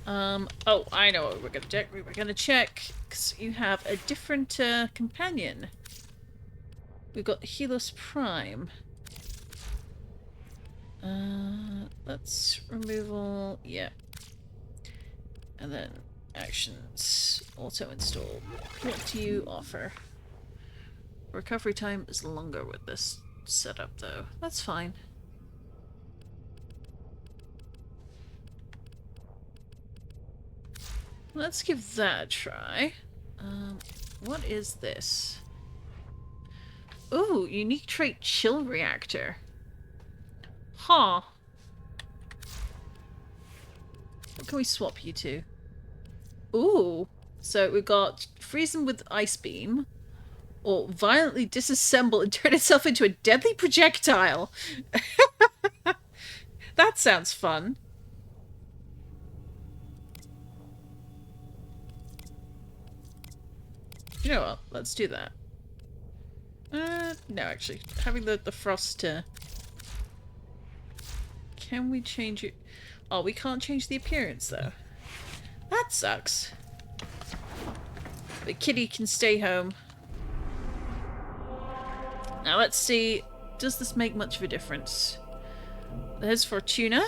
Oh, I know what we're gonna check. We're gonna check because you have a different companion. We've got Helos Prime. Let's removal, yeah. And then actions, auto install. What do you offer? Recovery time is longer with this setup though. That's fine. Let's give that a try. What is this? Ooh, unique trait chill reactor. Huh. What can we swap you to? Ooh. So we've got freeze them with ice beam. Or violently disassemble and turn itself into a deadly projectile. That sounds fun. You know what? Let's do that. No, actually. Having the frost to... Can we change it? Oh, we can't change the appearance, though. That sucks. The kitty can stay home. Now let's see. Does this make much of a difference? There's Fortuna.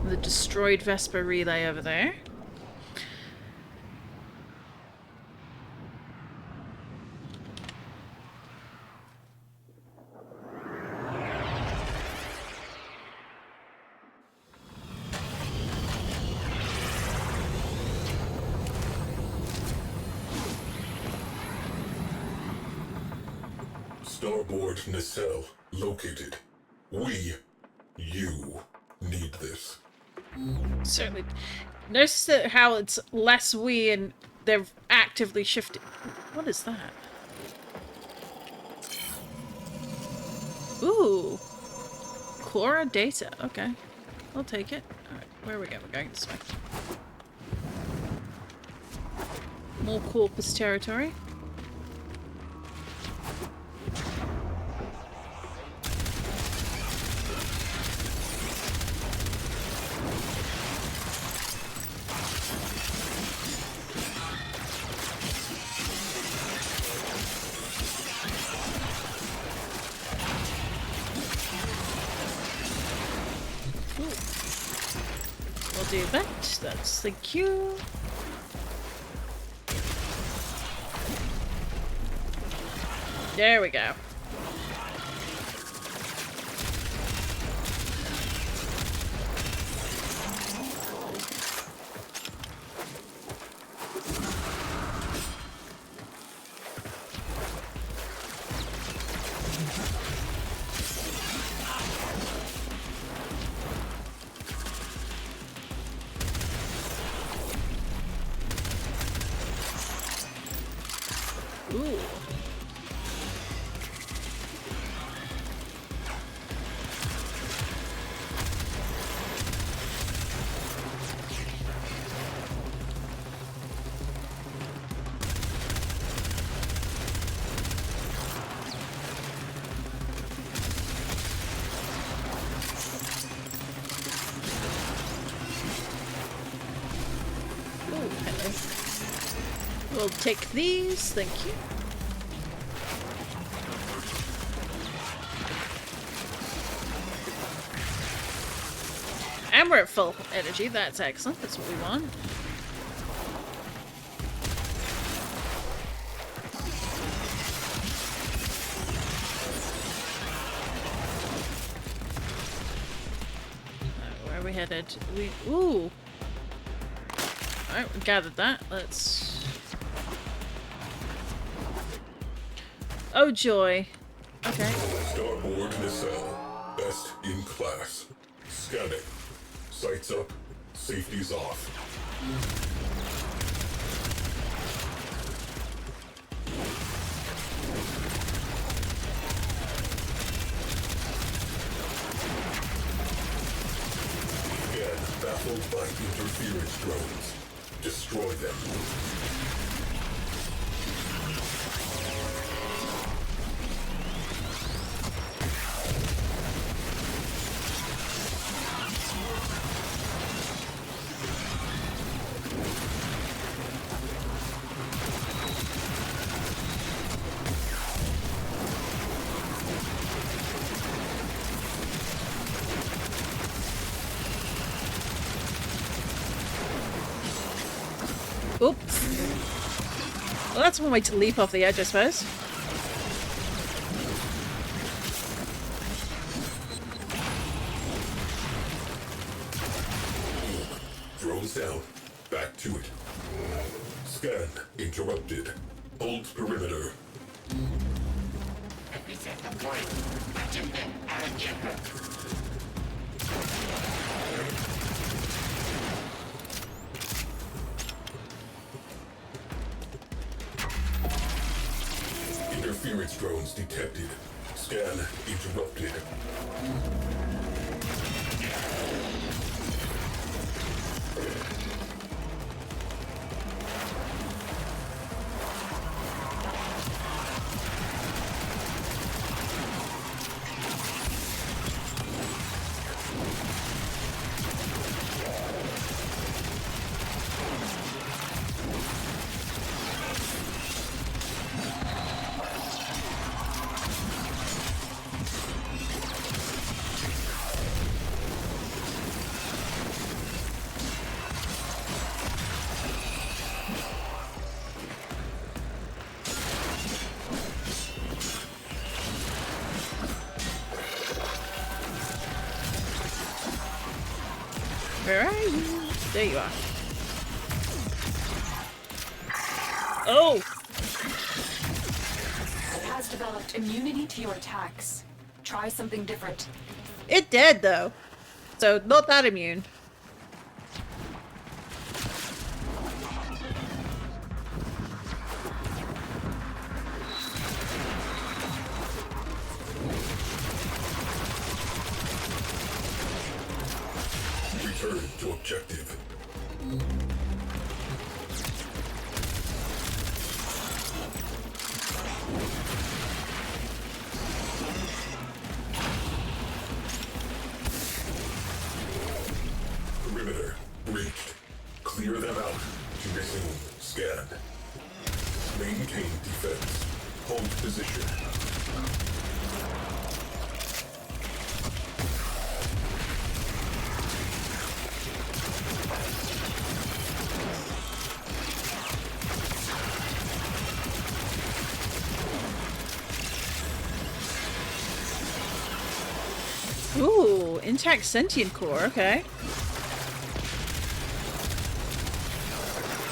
The destroyed Vesper relay over there. Starboard nacelle located. You need this. Certainly. Notice that how it's less we and they're actively shifting. What is that? Ooh. Cora data. Okay. I'll take it. Alright, where are we going? We're going this way. More Corpus territory. Do that. That's the cue. There we go. Ooh. Ooh, hello. We'll take these, thank you. And we're at full energy. That's excellent. That's what we want. Where are we headed? Ooh! Alright, we gathered that. Let's... Oh joy. Okay. Starboard nacelle. Best in class. Scanning. Sights up. Safety's off. Again, baffled by interference drones. Destroy them. Oops. Well, that's one way to leap off the edge, I suppose. Drones down. Back to it. Scan interrupted. Hold perimeter. Interference drones detected. Scan interrupted. Where are you? There you are. Oh! It has developed immunity to your attacks. Try something different. It did, though. So, not that immune. Return to objective. Perimeter breached. Clear them out to resume scan. Maintain defense. Hold position. Ooh, intact sentient core, okay.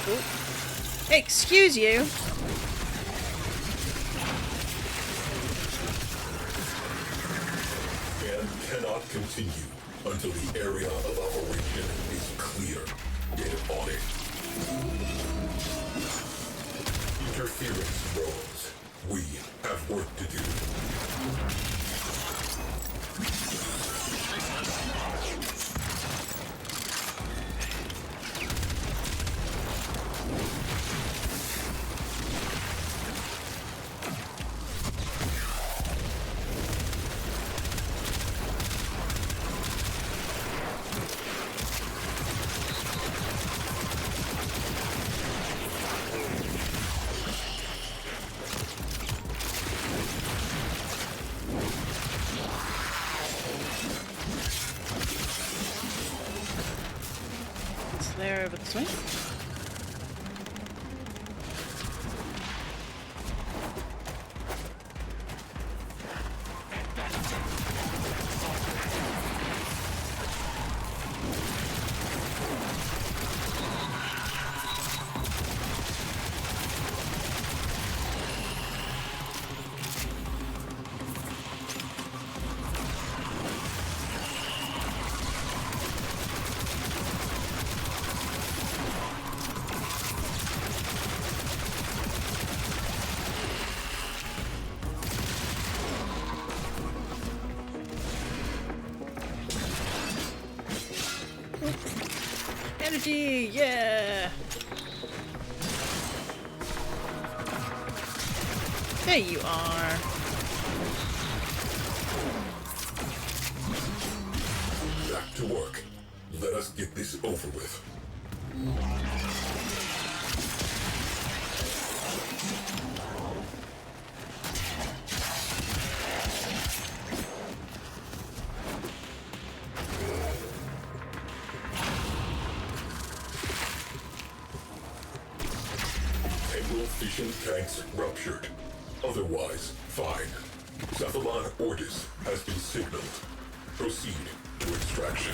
Ooh. Excuse you. And cannot continue until the area of operation is clear. Get on it. Interference drones. We have work to do. this way. Energy, yeah! There you are. Back to work. Let us get this over with. Fission tanks ruptured. Otherwise, fine. Cephalon Ortis has been signaled. Proceed to extraction.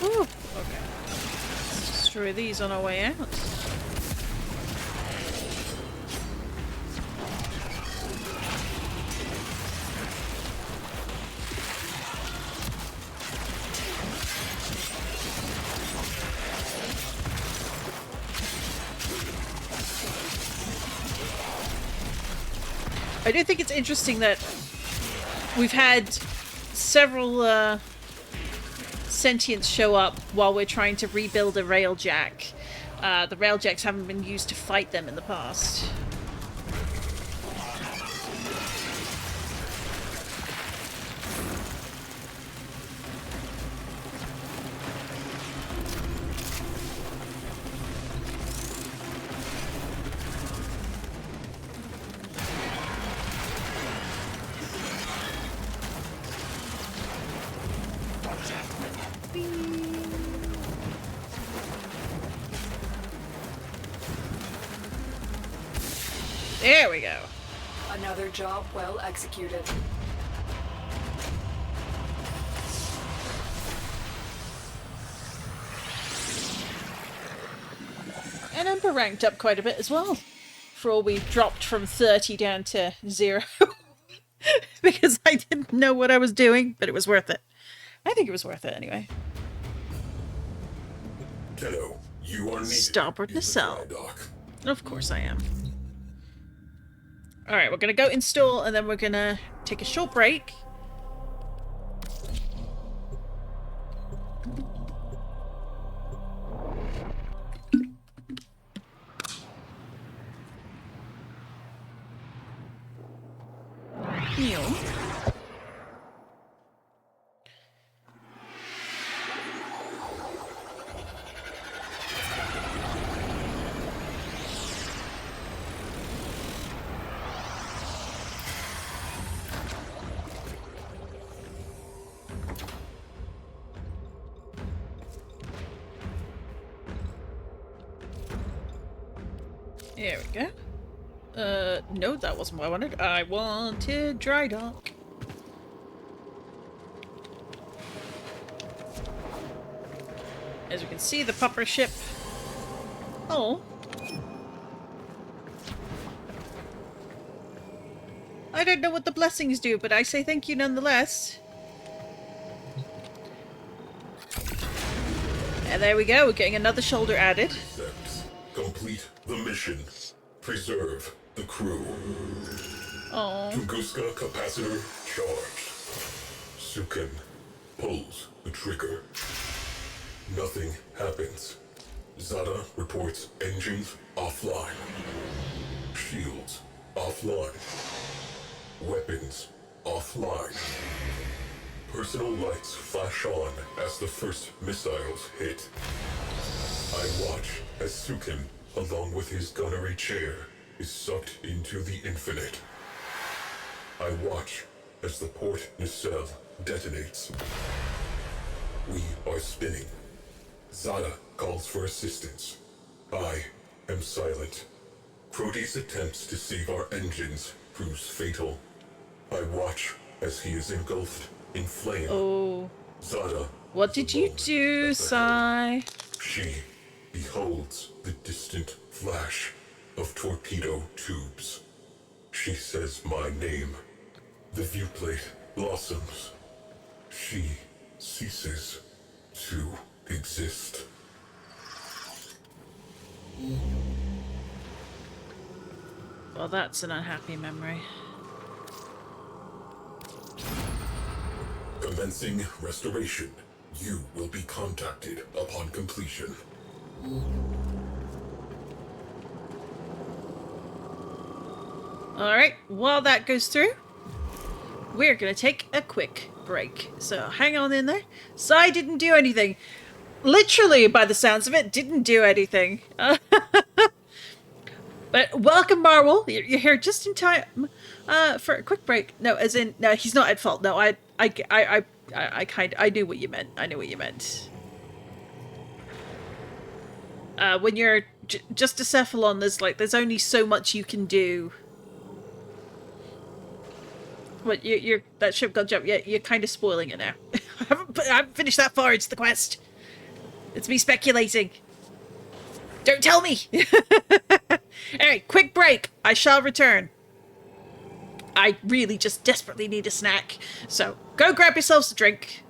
Ooh, okay. Let's destroy these on our way out. I do think it's interesting that we've had several sentients show up while we're trying to rebuild a railjack. The railjacks haven't been used to fight them in the past. There we go. Another job well executed. And Ember ranked up quite a bit as well. For all we've dropped from 30 down to 0. Because I didn't know what I was doing, but it was worth it. I think it was worth it anyway. Tenno, you are needed. Starboard in the nacelle. dry dock. Of course I am. Alright, we're gonna go install and then we're gonna take a short break. Heal. There we go. No, that wasn't what I wanted. I wanted dry dock. As we can see, the pupper ship. Oh. I don't know what the blessings do, but I say thank you nonetheless. And there we go, we're getting another shoulder added. Steps. Complete the mission. Preserve the crew. Oh. Tunguska capacitor charged. Sukin pulls the trigger. Nothing happens. Zada reports engines offline. Shields offline. Weapons offline. Personal lights flash on as the first missiles hit. I watch as Sukin, along with his gunnery chair, is sucked into the infinite. I watch as the port nacelle detonates. We are spinning. Zada calls for assistance. I am silent. Crody's attempts to save our engines proves fatal. I watch as he is engulfed in flame. Oh. Zada. What did you do, Sai? She beholds the distant flash of torpedo tubes. She says my name. The viewplate blossoms. She ceases to exist. Well, that's an unhappy memory. Commencing restoration. You will be contacted upon completion. Alright, while that goes through, we're gonna take a quick break. So hang on in there. Sai didn't do anything. Literally, by the sounds of it, didn't do anything. But welcome, Marvel. You're here just in time for a quick break. No, as in, no, he's not at fault. No, I knew what you meant. I knew what you meant. When you're just a cephalon, there's only so much you can do. What you're that ship got jumped? Yeah, you're kind of spoiling it now. I haven't finished that far into the quest. It's me speculating. Don't tell me. Anyway, quick break. I shall return. I really just desperately need a snack, so go grab yourselves a drink.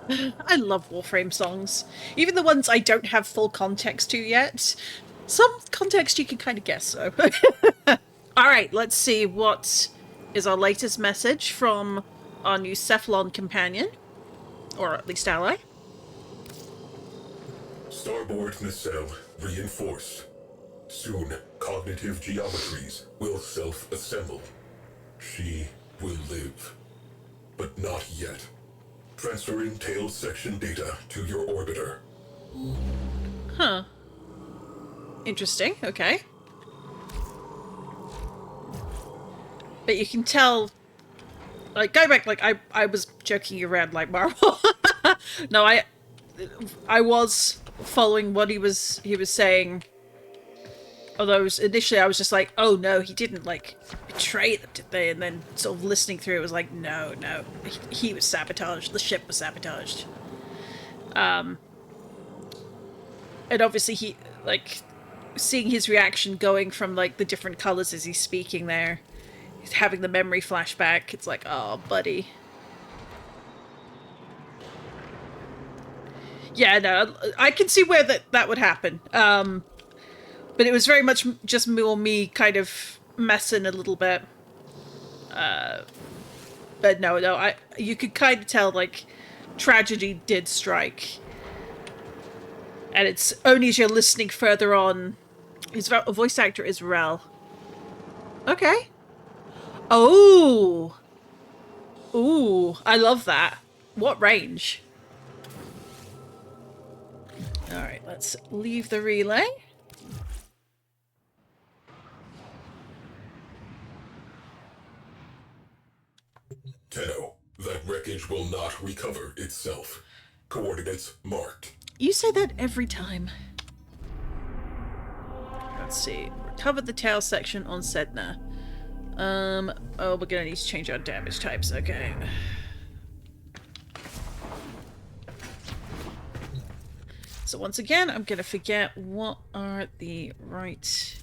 I love Warframe songs. Even the ones I don't have full context to yet. Some context you can kind of guess, though. Alright, let's see what is our latest message from our new Cephalon companion. Or at least ally. Starboard nacelle reinforced. Soon, cognitive geometries will self-assemble. She will live. But not yet. Transferring tail section data to your orbiter. Huh. Interesting, okay. But you can tell, like, go back, like, I was joking around like Marvel. No, I was following what he was saying. Although initially I was just like, oh no, he didn't, like, betray them, did they? And then sort of listening through it was like, no, he was sabotaged. The ship was sabotaged. And obviously he, like, seeing his reaction going from, like, the different colors as he's speaking there, he's having the memory flashback, it's like, oh, buddy. Yeah, no, I can see where that would happen. But it was very much just more me kind of messing a little bit. But no, you could kind of tell, like, tragedy did strike. And it's only as you're listening further on. His voice actor is Rel. Okay. Oh! Ooh, I love that. What range? Alright, let's leave the relay. Tenno, that wreckage will not recover itself. Coordinates marked. You say that every time. Let's see. Recover the tail section on Sedna. Oh, we're gonna need to change our damage types, okay. So once again, I'm gonna forget what are the right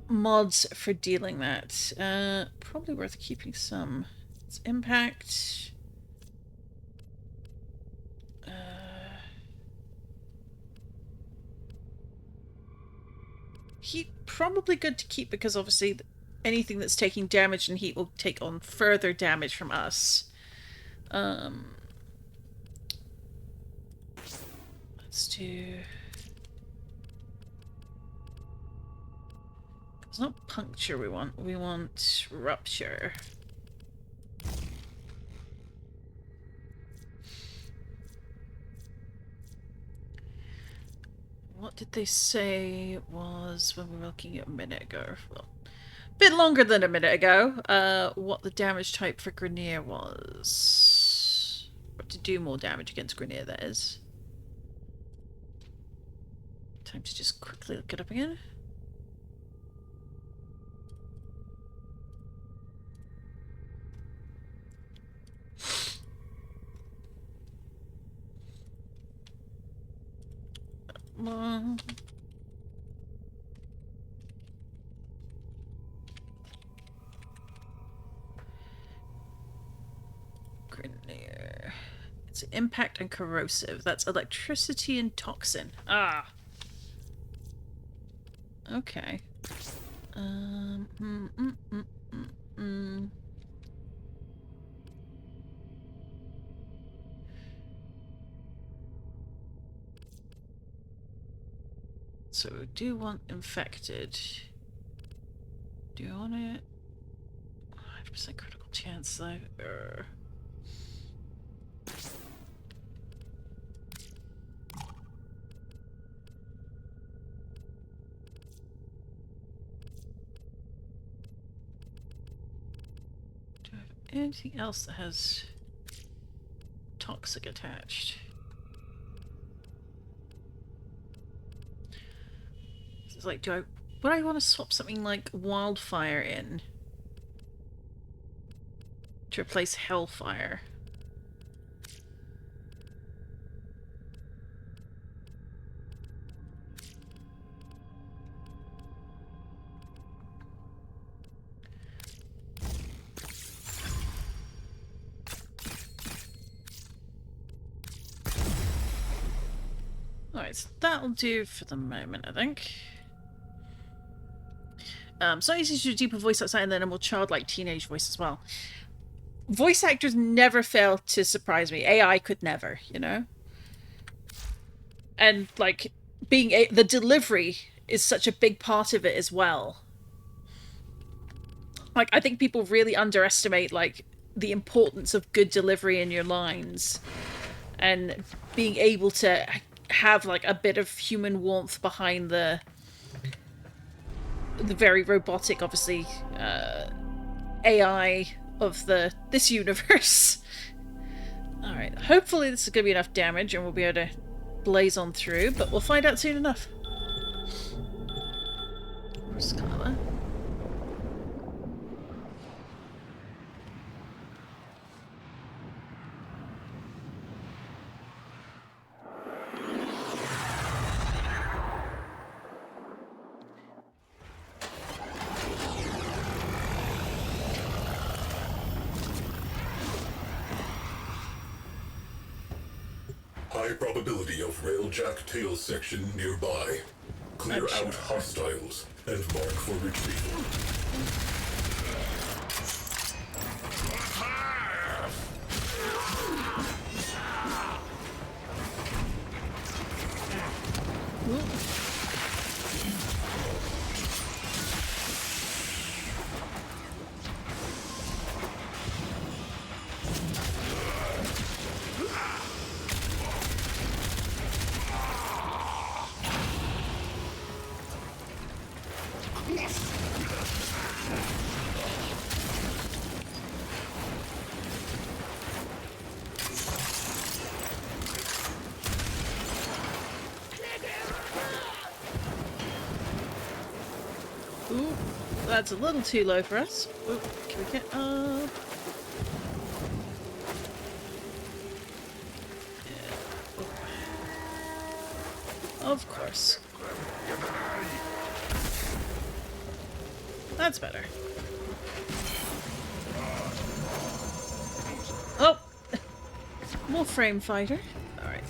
mods for dealing that. Probably worth keeping some. It's impact. Heat, probably good to keep because obviously anything that's taking damage and heat will take on further damage from us. Let's do... It's not puncture we want rupture. What did they say it was when we were looking at a minute ago? Well, a bit longer than a minute ago. What the damage type for Grenier was. Or to do more damage against Grenier, that is. Time to just quickly look it up again. Grenier. It's impact and corrosive. That's electricity and toxin. Ah. Okay. So we do want infected. Do you want it? 100% critical chance though. Do I have anything else that has toxic attached? It's like, would I want to swap something like wildfire in to replace hellfire? Alright, so that'll do for the moment, I think. So easy to do deeper voice outside and then a more childlike teenage voice as well. Voice actors never fail to surprise me. AI could never, you know? And, like, the delivery is such a big part of it as well. Like, I think people really underestimate, like, the importance of good delivery in your lines. And being able to have, like, a bit of human warmth behind the very robotic, obviously, AI of this universe. Alright, hopefully this is going to be enough damage and we'll be able to blaze on through, but we'll find out soon enough. Where's Scarlet? High probability of railjack tail section nearby. Clear out hostiles and mark for retrieval. Ooh, that's a little too low for us. Ooh, can we get up? Yeah. Of course. That's better. Oh! Warframe fighter. Alright.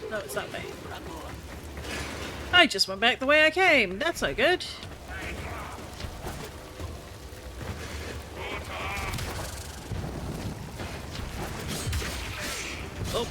No, it's that way. I just went back the way I came. That's so good. Oh.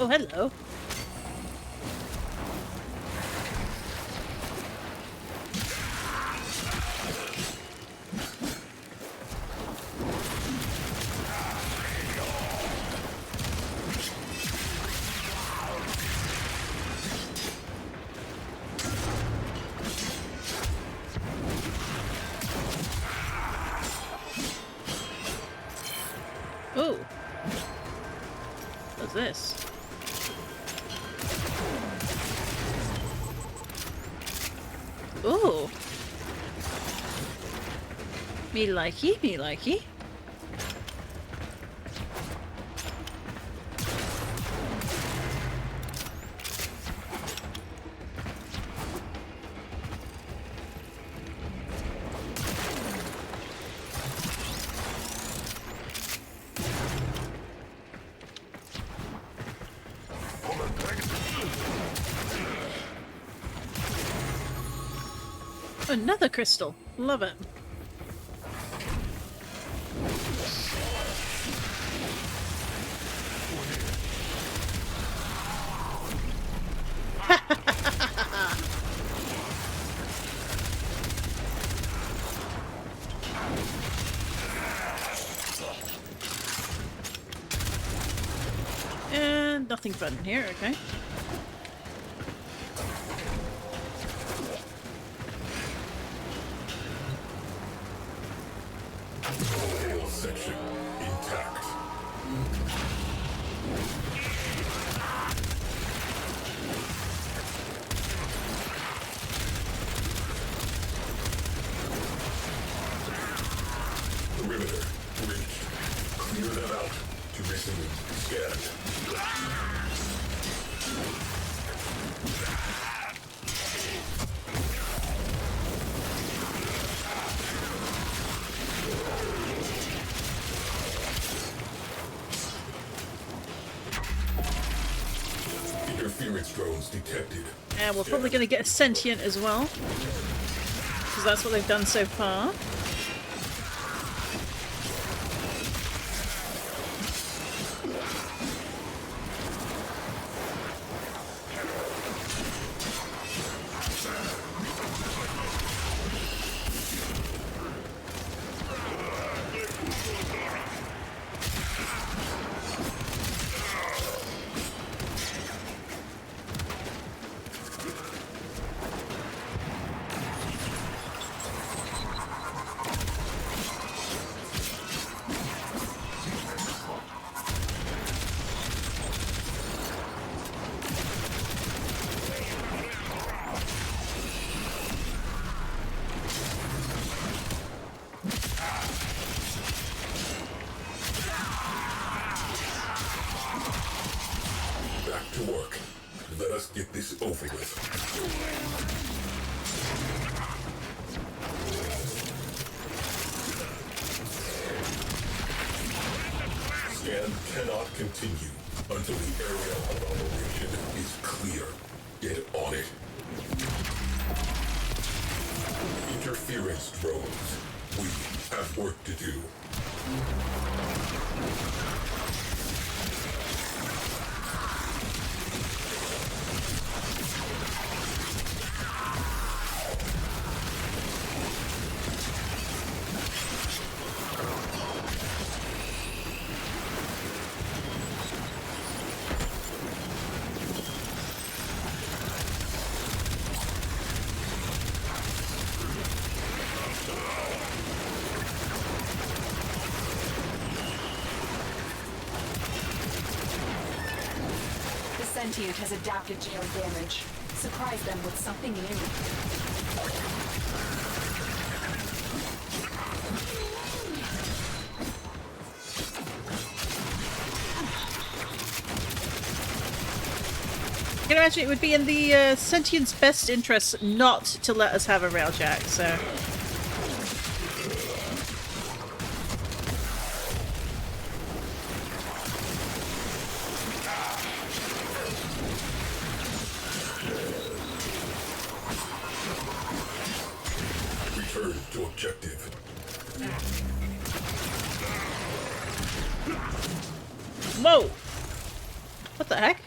Oh, hello. Oh. What's this? Ooh. Me likey, me likey. Another crystal. Love it. And nothing fun here, okay. Whole section intact. Perimeter reached. Clear them out. To resume scan. Interference drones detected. And we're probably going to get a sentient as well. Because that's what they've done so far. Back to work. Let us get this over with. Scan cannot continue until the area of operation is clear. Get on it. Interference drones. We have work to do. The sentient has adapted to your damage. Surprise them with something new. I can imagine it would be in the sentient's best interest not to let us have a railjack, so... Return to objective. Whoa! What the heck?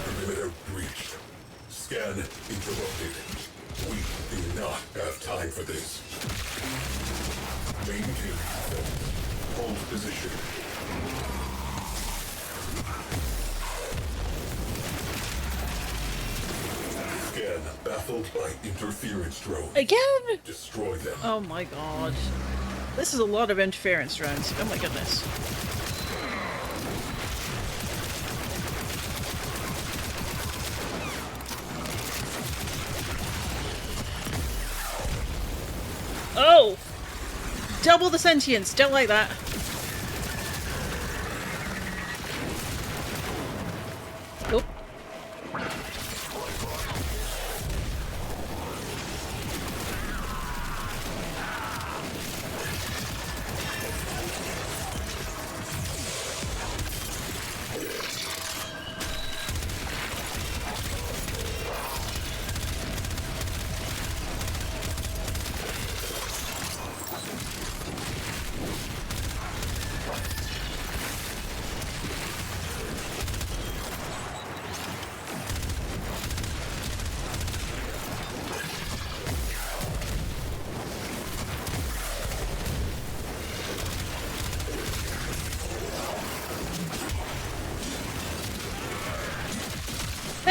Perimeter breached. Scan interrupted. We do not have time for this. Maintain defense. Hold position. Scan baffled by interference drones. Again? Destroy them. Oh my god. This is a lot of interference drones. Oh my goodness. Oh! Double the sentience! Don't like that. Oh.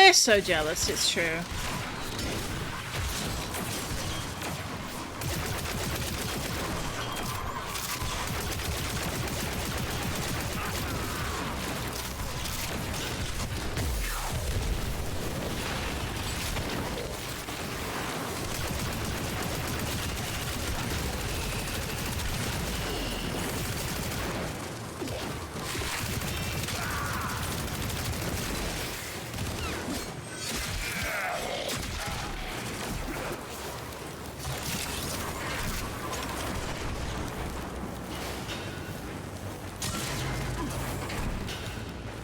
They're so jealous, it's true.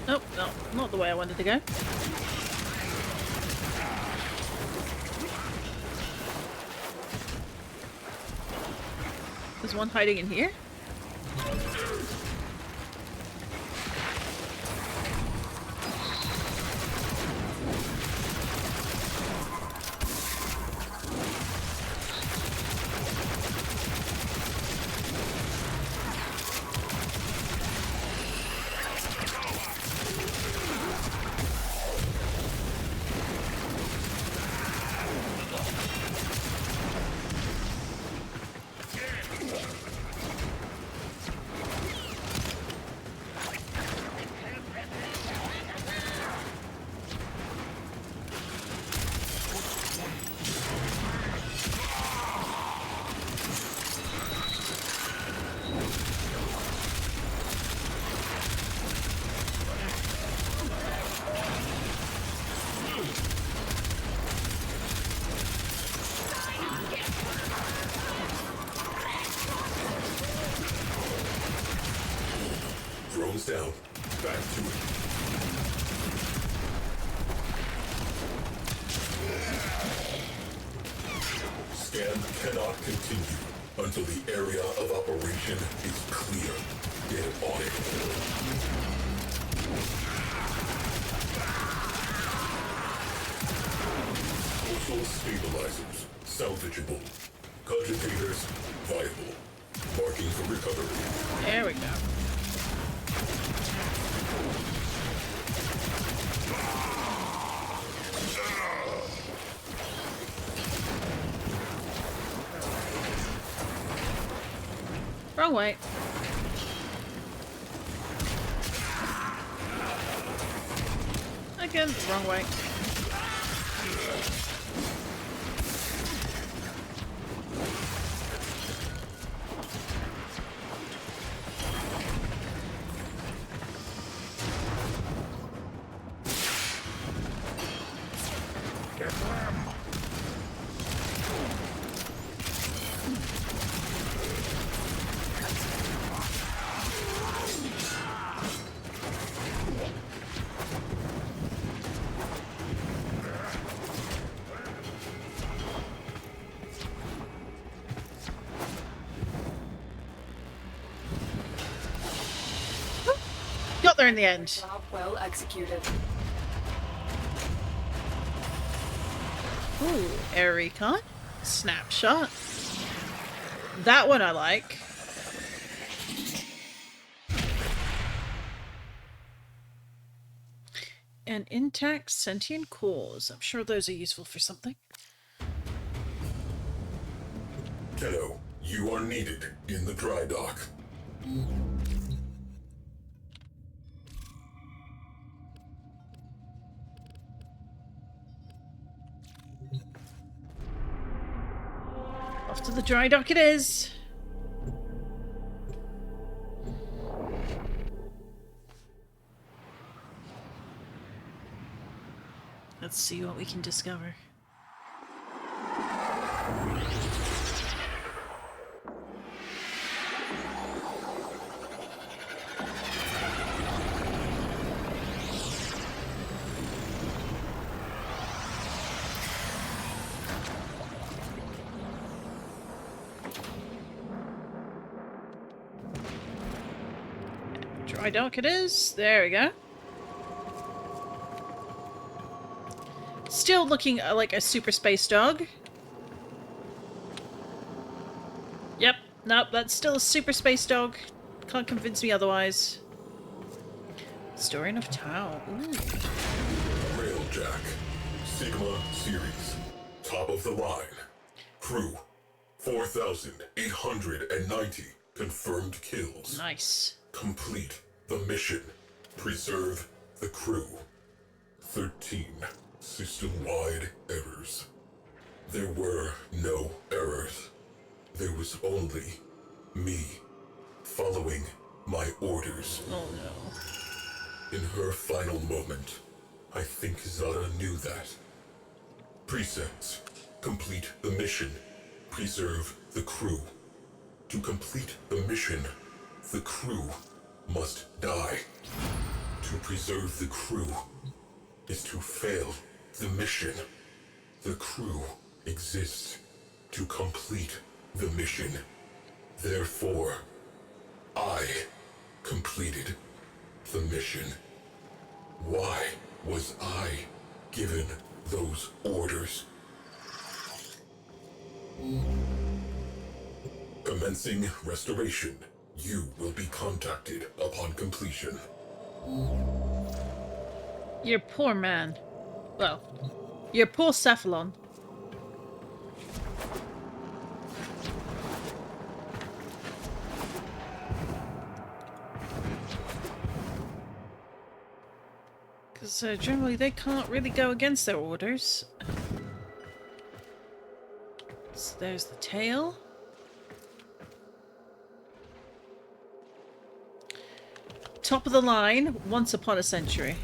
Nope, no, not the way I wanted to go. There's one hiding in here. Drones down. Back to it. Scan cannot continue until the area of operation is clear. Get on it. Coastal stabilizers, salvageable. Cogitators, viable. Marking for recovery. There we go. Wrong way. Again, wrong way. Got there in the end. Job well executed. Ooh, air recon. Snapshot. That one I like. And intact sentient cores. I'm sure those are useful for something. Tenno, you are needed in the dry dock. Off to the dry dock it is. Let's see what we can discover. Dry dock it is. There we go. Still looking like a super space dog. Yep. Nope, that's still a super space dog. Can't convince me otherwise. Story of Tau. Ooh. Rail Railjack. Sigma Series. Top of the line. Crew. 4,890 confirmed kills. Nice. Complete the mission. Preserve the crew. 13 system-wide errors. There were no errors. There was only me following my orders. Oh no. In her final moment, I think Zara knew that. Precepts. Complete the mission. Preserve the crew. To complete the mission, the crew must die. To preserve the crew is to fail the mission. The crew exists to complete the mission. Therefore, I completed the mission. Why was I given those orders? Commencing restoration. You will be contacted upon completion. Your poor man. Well, your poor Cephalon. Because generally they can't really go against their orders. So there's the tail. Top of the line, once upon a century.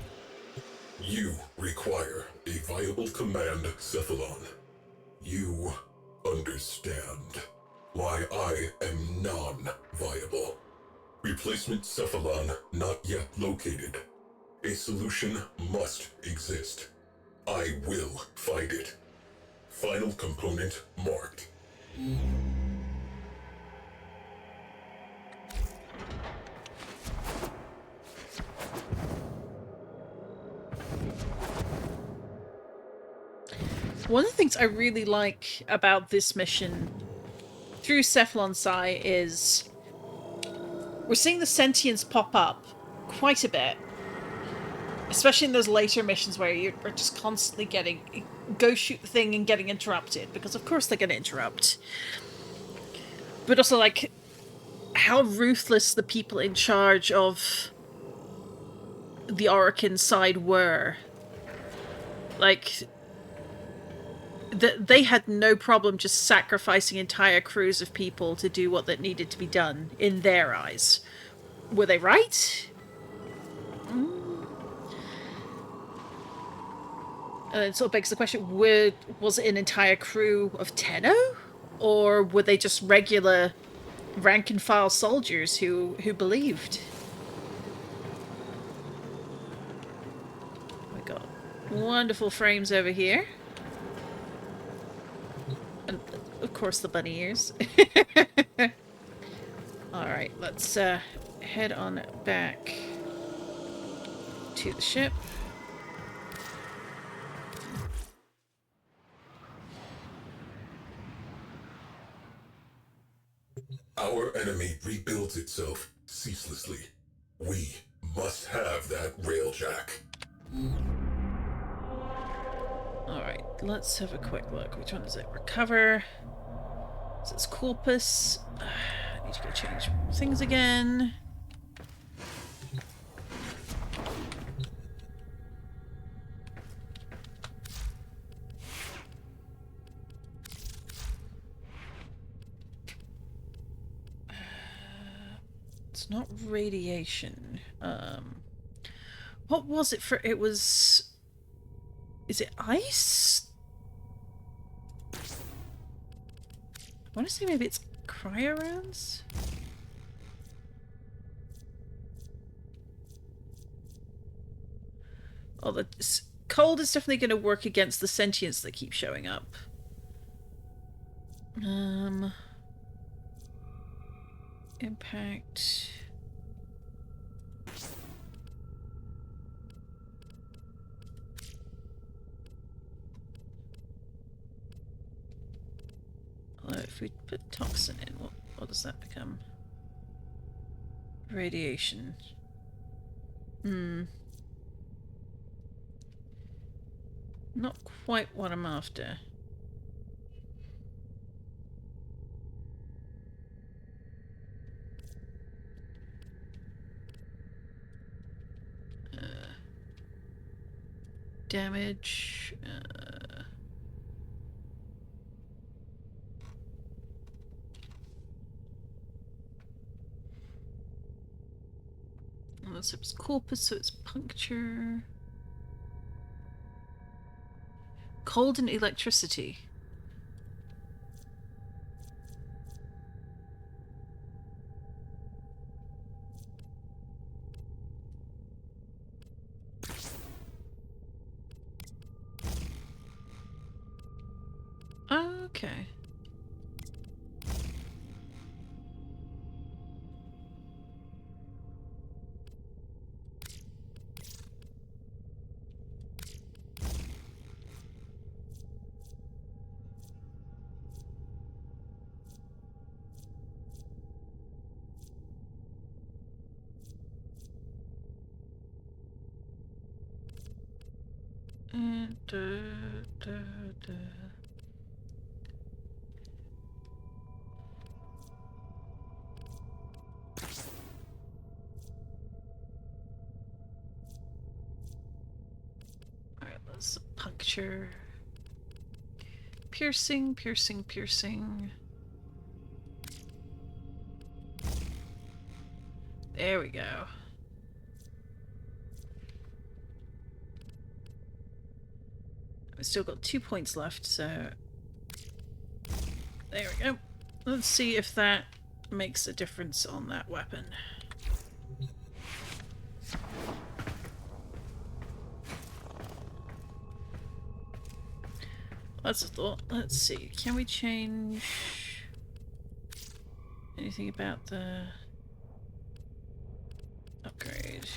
You require a viable command, Cephalon. You understand why I am non-viable. Replacement Cephalon not yet located. A solution must exist. I will find it. Final component marked. One of the things I really like about this mission through Cephalon Psi is we're seeing the sentience pop up quite a bit. Especially in those later missions where you're just constantly getting... Go shoot the thing and getting interrupted. Because of course they're going to interrupt. But also, like, how ruthless the people in charge of the Orokin side were. Like... They had no problem just sacrificing entire crews of people to do what that needed to be done, in their eyes. Were they right? And it sort of begs the question, was it an entire crew of Tenno? Or were they just regular rank-and-file soldiers who believed? We got wonderful frames over here. And, of course, the bunny ears. Alright, let's head on back to the ship. Our enemy rebuilds itself ceaselessly. We must have that railjack. Alright, let's have a quick look. Which one is it? Recover. Is it Corpus? I need to go change things again. It's not radiation. What was it for? It was... Is it ice? I want to say maybe it's cryo-rounds? Oh, the cold is definitely going to work against the sentience that keep showing up. Impact... If we put toxin in, what does that become? Radiation. Not quite what I'm after. Damage. Unless it was corpus, so it's puncture. Cold and electricity. Okay. Alright, let's puncture. Piercing, piercing, piercing. There we go. We've still got 2 points left, so... There we go. Let's see if that makes a difference on that weapon. That's a thought. Let's see. Can we change anything about the upgrade?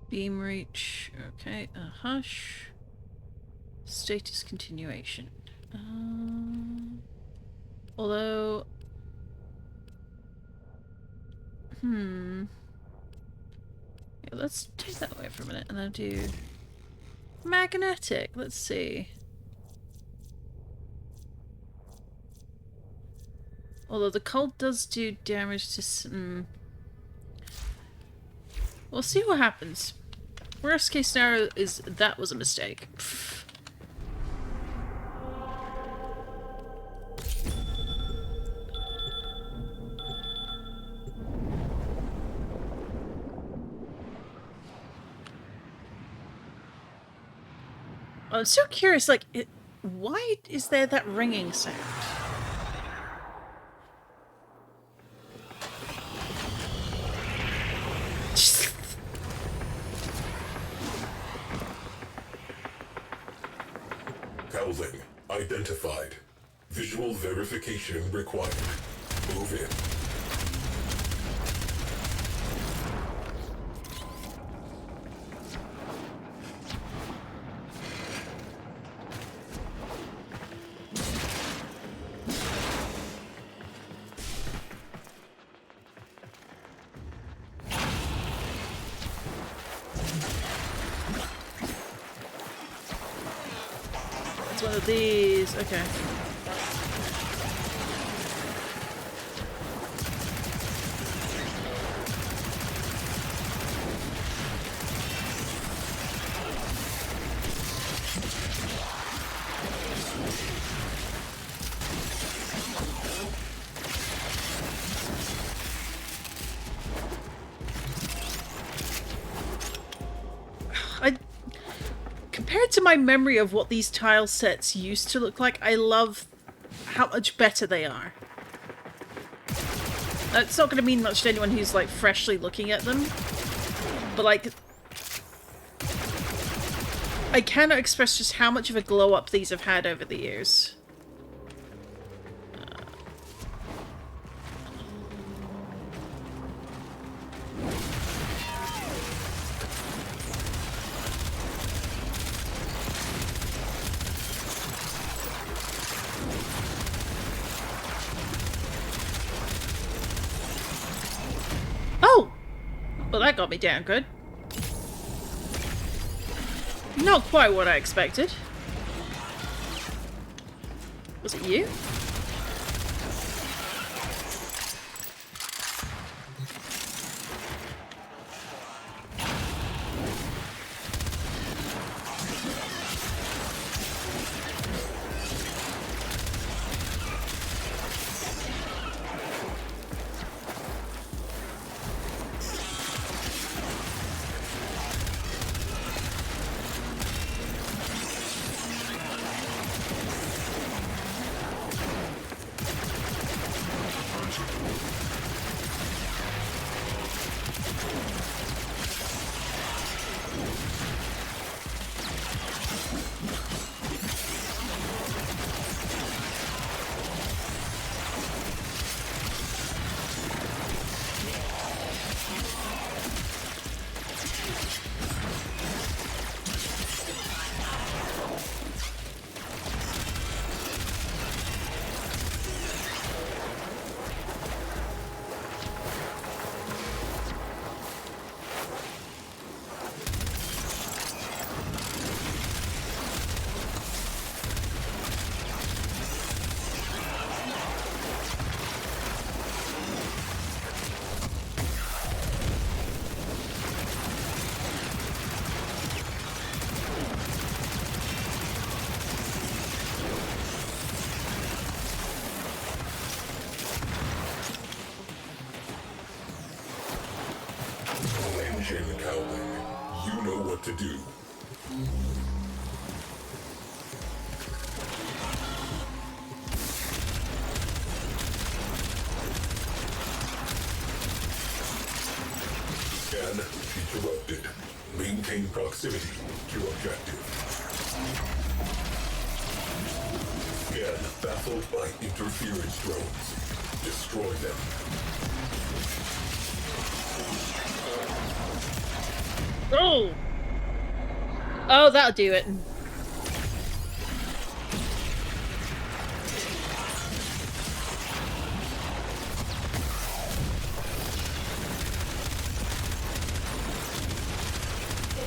Beam reach. Okay. A hush. Status continuation. Although... Yeah, let's take that away for a minute and then do... Magnetic. Let's see. Although the cold does do damage to some... We'll see what happens. Worst case scenario is that was a mistake. I'm so curious, like, why is there that ringing sound? Cowling identified. Visual verification required. Move in. One of these. Okay. Compared to my memory of what these tile sets used to look like, I love how much better they are. That's not going to mean much to anyone who's, like, freshly looking at them. But, like, I cannot express just how much of a glow-up these have had over the years. Well, that got me down good. Not quite what I expected. Was it you? Engine Cowling, you know what to do. Scan interrupted. Maintain proximity to objective. Scan baffled by interference drones. Destroy them. Oh! Oh, that'll do it. It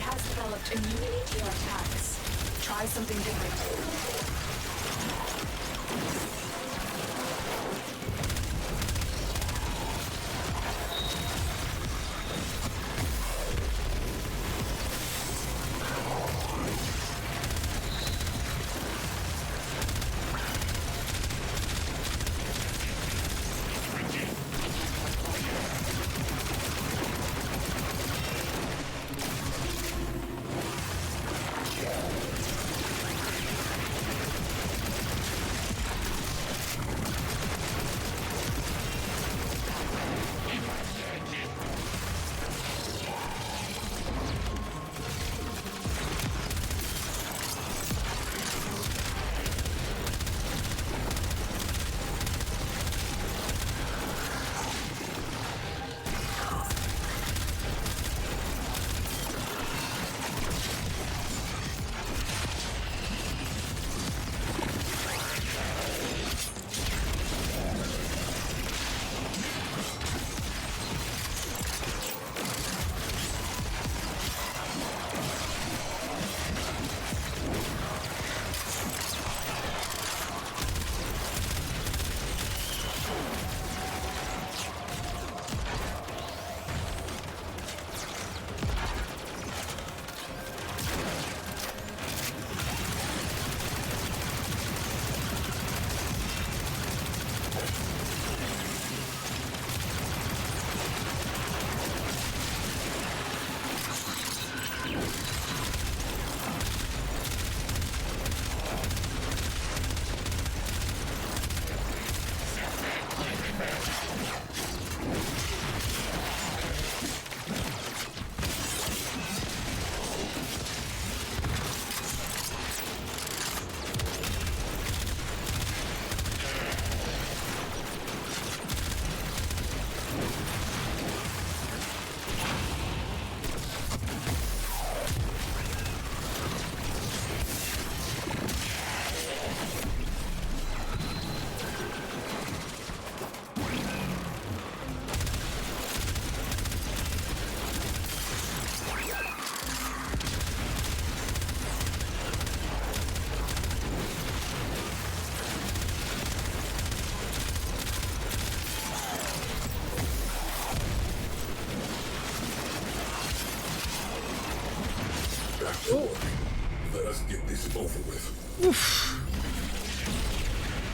has developed immunity to your attacks. Try something different.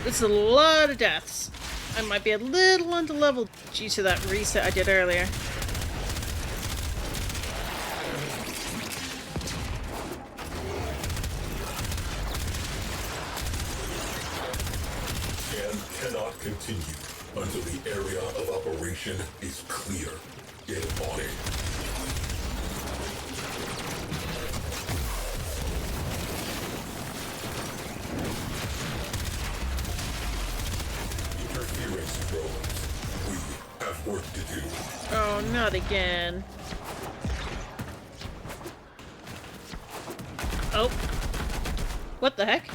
This is a lot of deaths. I might be a little underleveled due to that reset I did earlier. Scan cannot continue until the area of operation is clear. Get on it. Interference drones. We have work to do. Oh, not again. Oh. What the heck?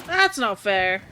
That's not fair.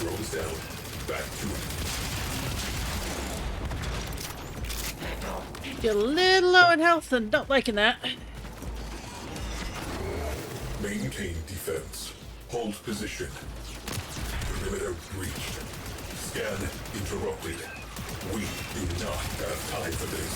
Drones down. Back to it. You're a little low in health and not liking that. Maintain defense. Hold position. Perimeter breached. Scan interrupted. We do not have time for this.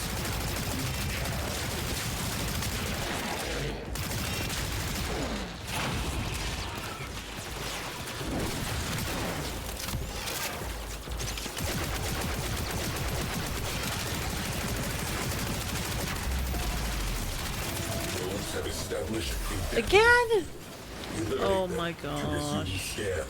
Drones have established a Again? Eliminate Oh them my to resume gosh. scan.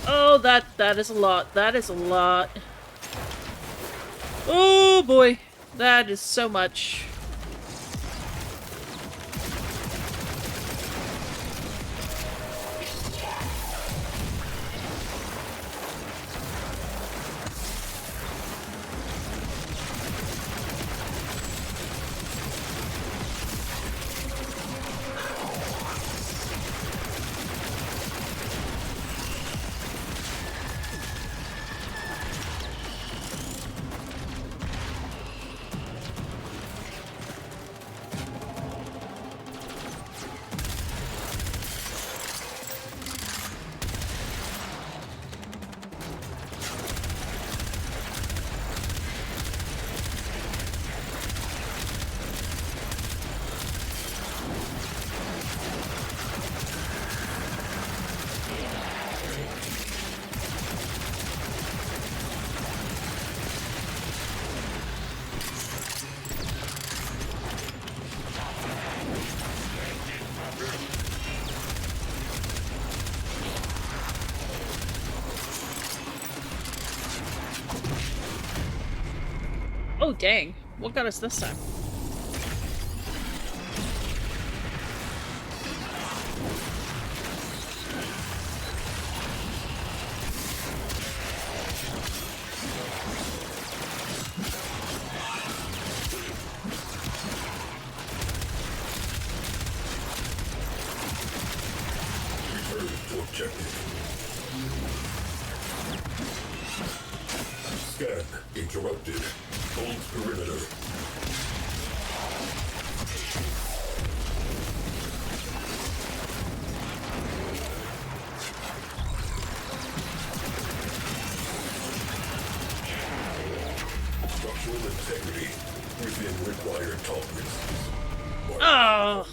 Oh, that is a lot. That is a lot. Oh boy. That is so much. Oh, dang. What got us this time? Return to objective. Scan interrupted. Hold perimeter. Structural integrity within required tolerances. Oh!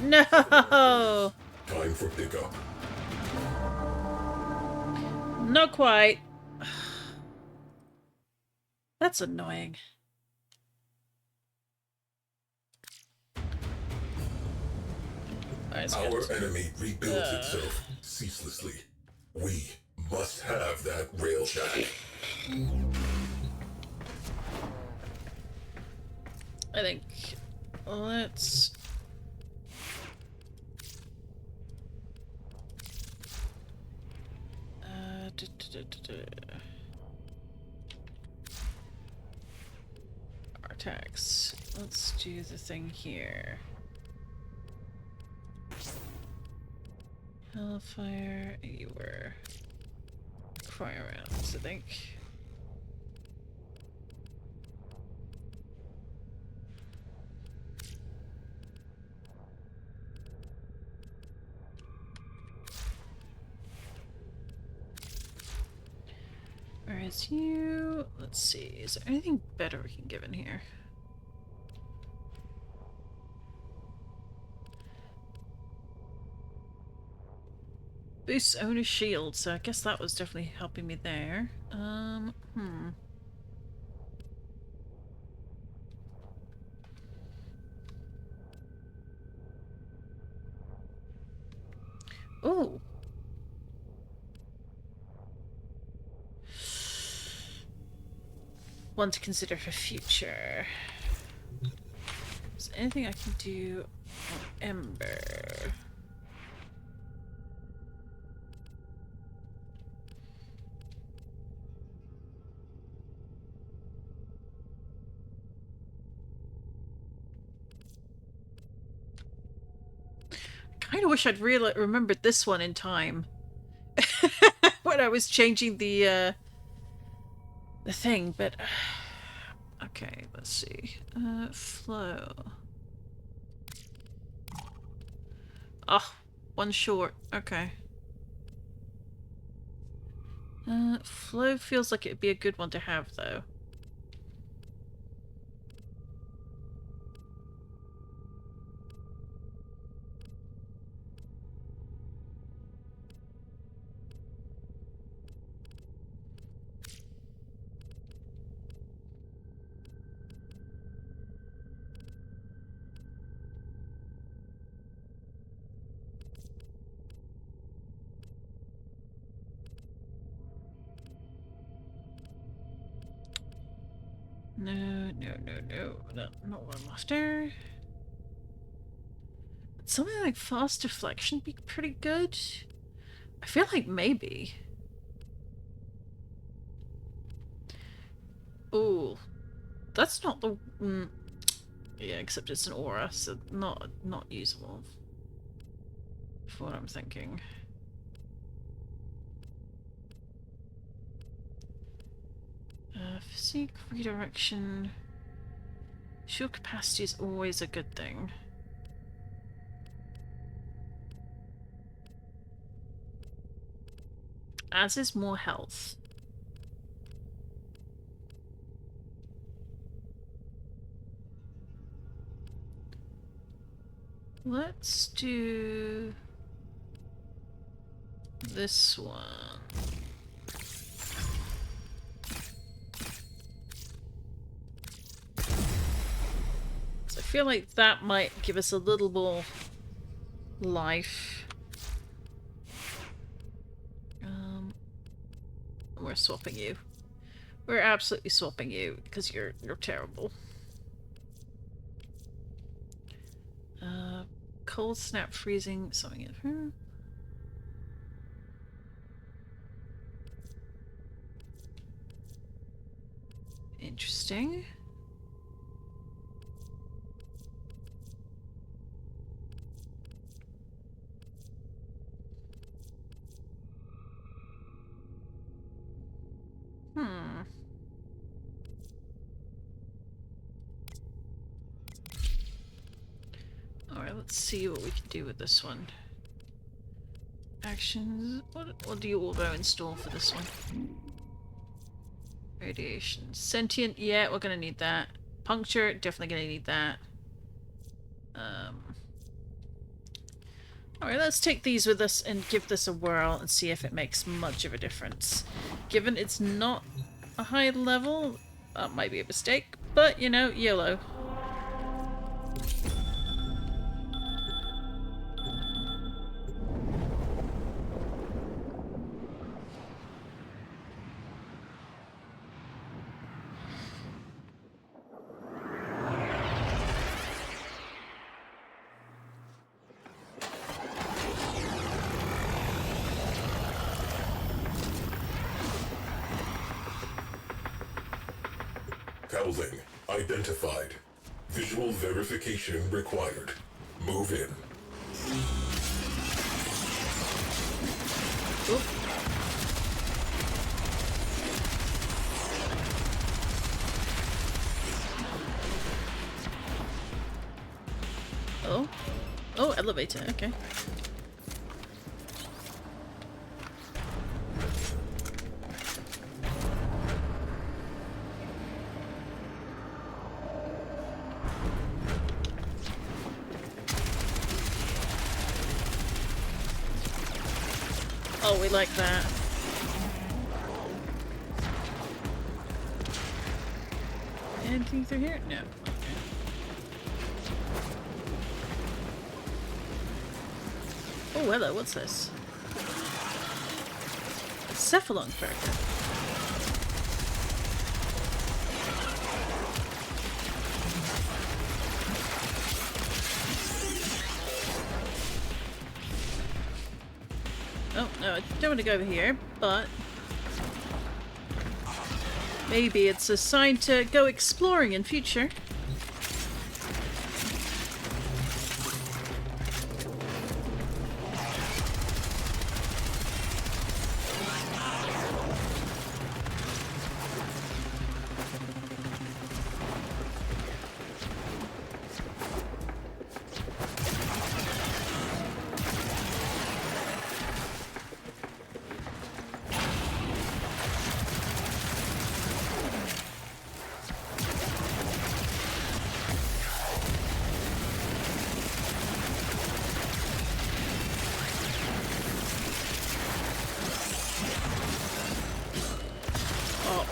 No! Time for pickup. Not quite. That's annoying. Our enemy rebuilds itself ceaselessly. We must have that rail shack. I think let's our attacks. Let's do the thing here. Hellfire, you were fire rounds, I think. Whereas you, let's see, is there anything better we can give in here? Boosts owner shield, so I guess that was definitely helping me there. Ooh. One to consider for future. Is there anything I can do on Ember? I kind of wish I'd really remembered this one in time when I was changing the thing, but okay, let's see. Flow. Oh, one short. Okay. Flow feels like it'd be a good one to have, though. No. Not what I'm after. Something like fast deflection would be pretty good. I feel like maybe. Ooh. That's not the... yeah, except it's an aura, so not usable. For what I'm thinking. Physique, redirection... Shield capacity is always a good thing. As is more health. Let's do this one. So I feel like that might give us a little more life. We're swapping you. We're absolutely swapping you because you're terrible. Cold snap freezing something in her. Interesting. Alright, let's see what we can do with this one. Actions. What do you auto install for this one? Radiation. Sentient, yeah, we're gonna need that. Puncture, definitely gonna need that. Alright, let's take these with us and give this a whirl and see if it makes much of a difference. Given it's not a high level, that might be a mistake, but you know, YOLO. Cowling identified. Visual verification required. Move in. Oop. Oh. Oh, elevator, okay. Oh, we like that. Anything through here? No. Okay. Oh, hello, what's this? A cephalon fragment. Oh, no, I don't want to go over here, but maybe it's a sign to go exploring in future.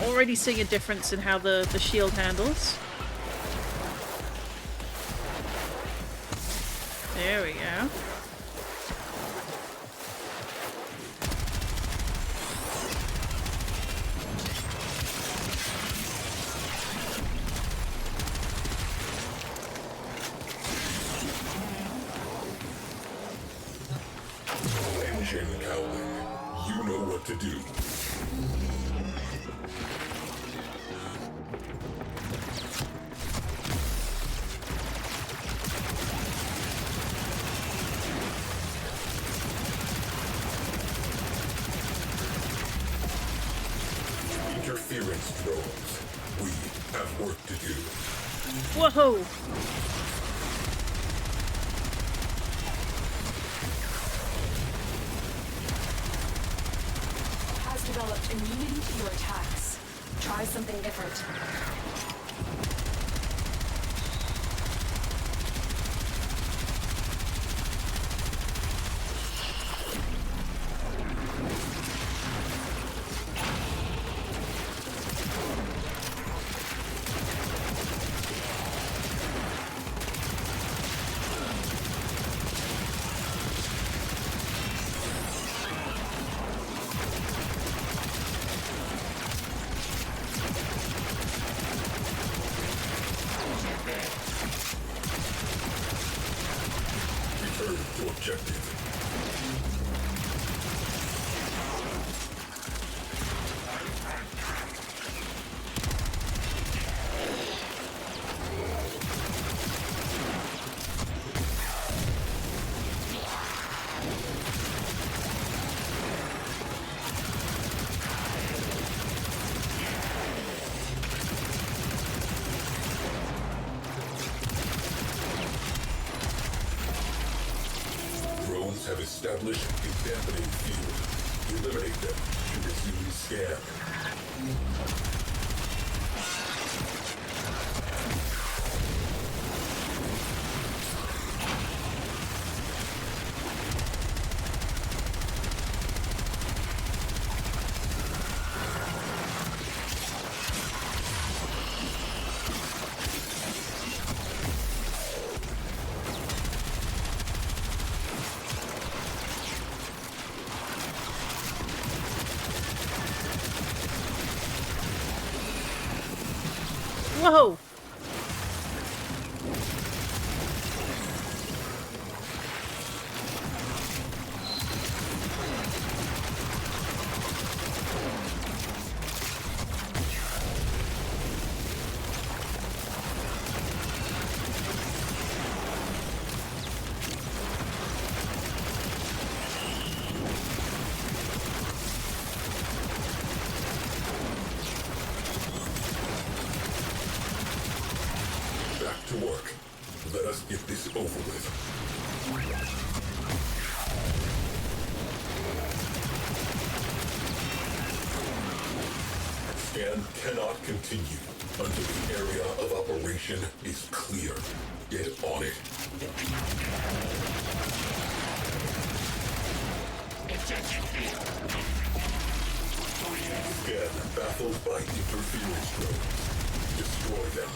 Already seeing a difference in how the shield handles. There we go. Engine Cowling. You know what to do. Interference drones. We have work to do. Whoa! Has developed immunity to your attacks. Try something different. objective. Drones have established a dampening field. Eliminate them to resume scan. Whoa! Back to work. Let us get this over with. Scan cannot continue until the area of operation is clear. Get on it. Scan baffled by interference drones. Destroy them.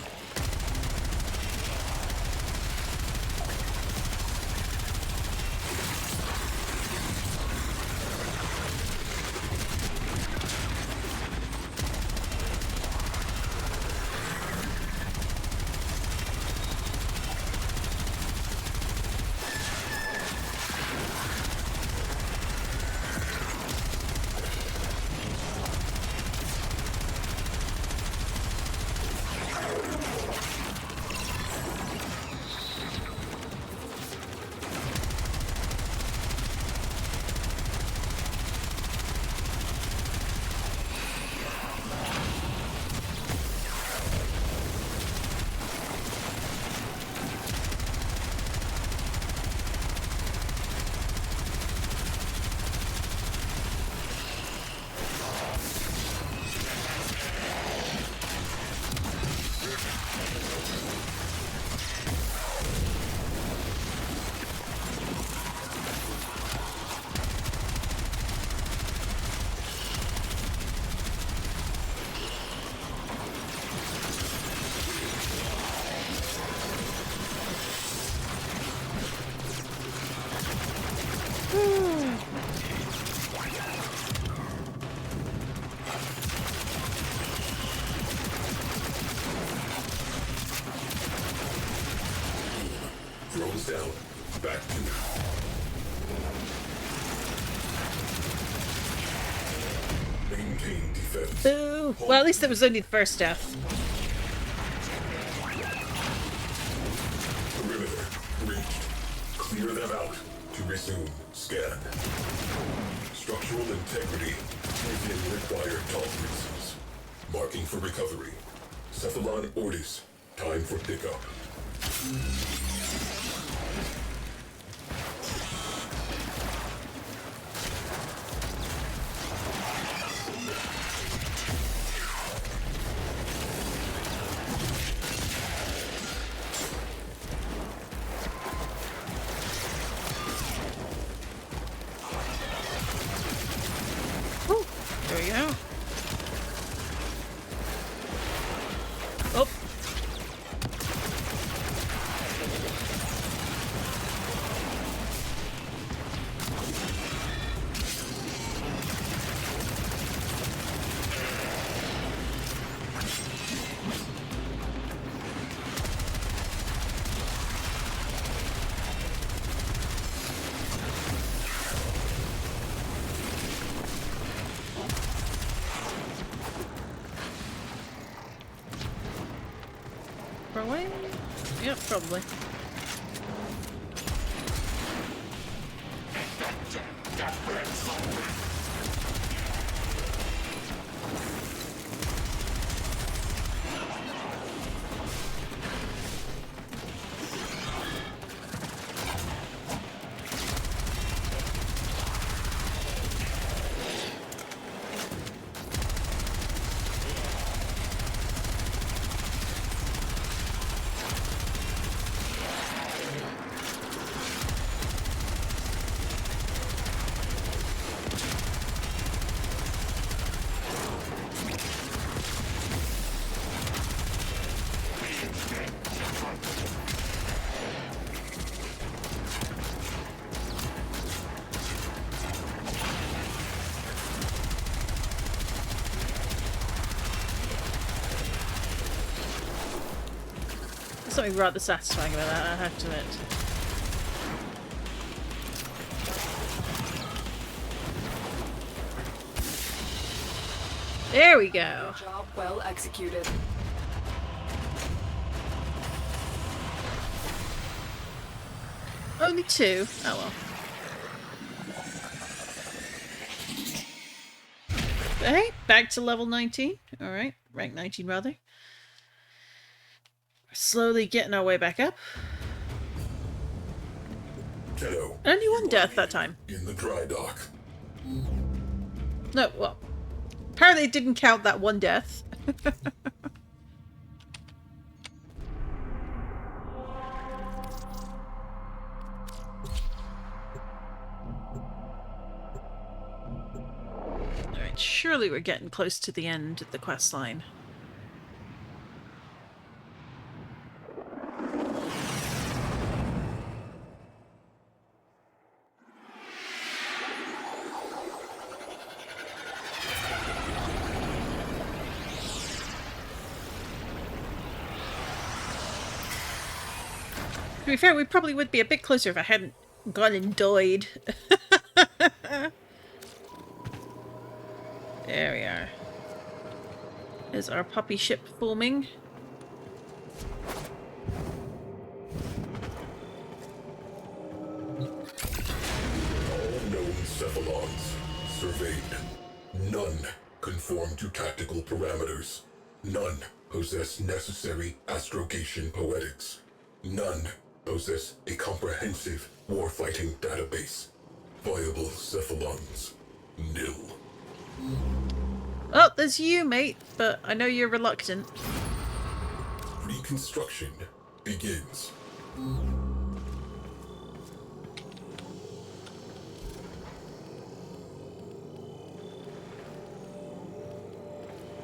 Drones down. Back to maintain defense. Boo! Well, at least it was only the first death. Perimeter reached. Clear them out to resume scan. Structural integrity within required tolerances. Marking for recovery. Cephalon Ortis. Time for pickup. Whew. There we go. Oh. Wrong way? Yep, probably. Something rather satisfying about that, I have to admit. There we go. Job well executed. Only 2. Oh well. Hey, back to level 19. Alright, rank 19 rather. Slowly getting our way back up. Tenno, Only 1 you death are that time. in the dry dock. No, well, apparently it didn't count that 1 death. Alright, surely we're getting close to the end of the quest line. To be fair, we probably would be a bit closer if I hadn't gone and died. There we are. Is our puppy ship forming? All known cephalons surveyed. None conform to tactical parameters. None possess necessary astrogation poetics. None possess a comprehensive warfighting database. Viable cephalons. Nil. Oh, there's you, mate, but I know you're reluctant. Reconstruction begins.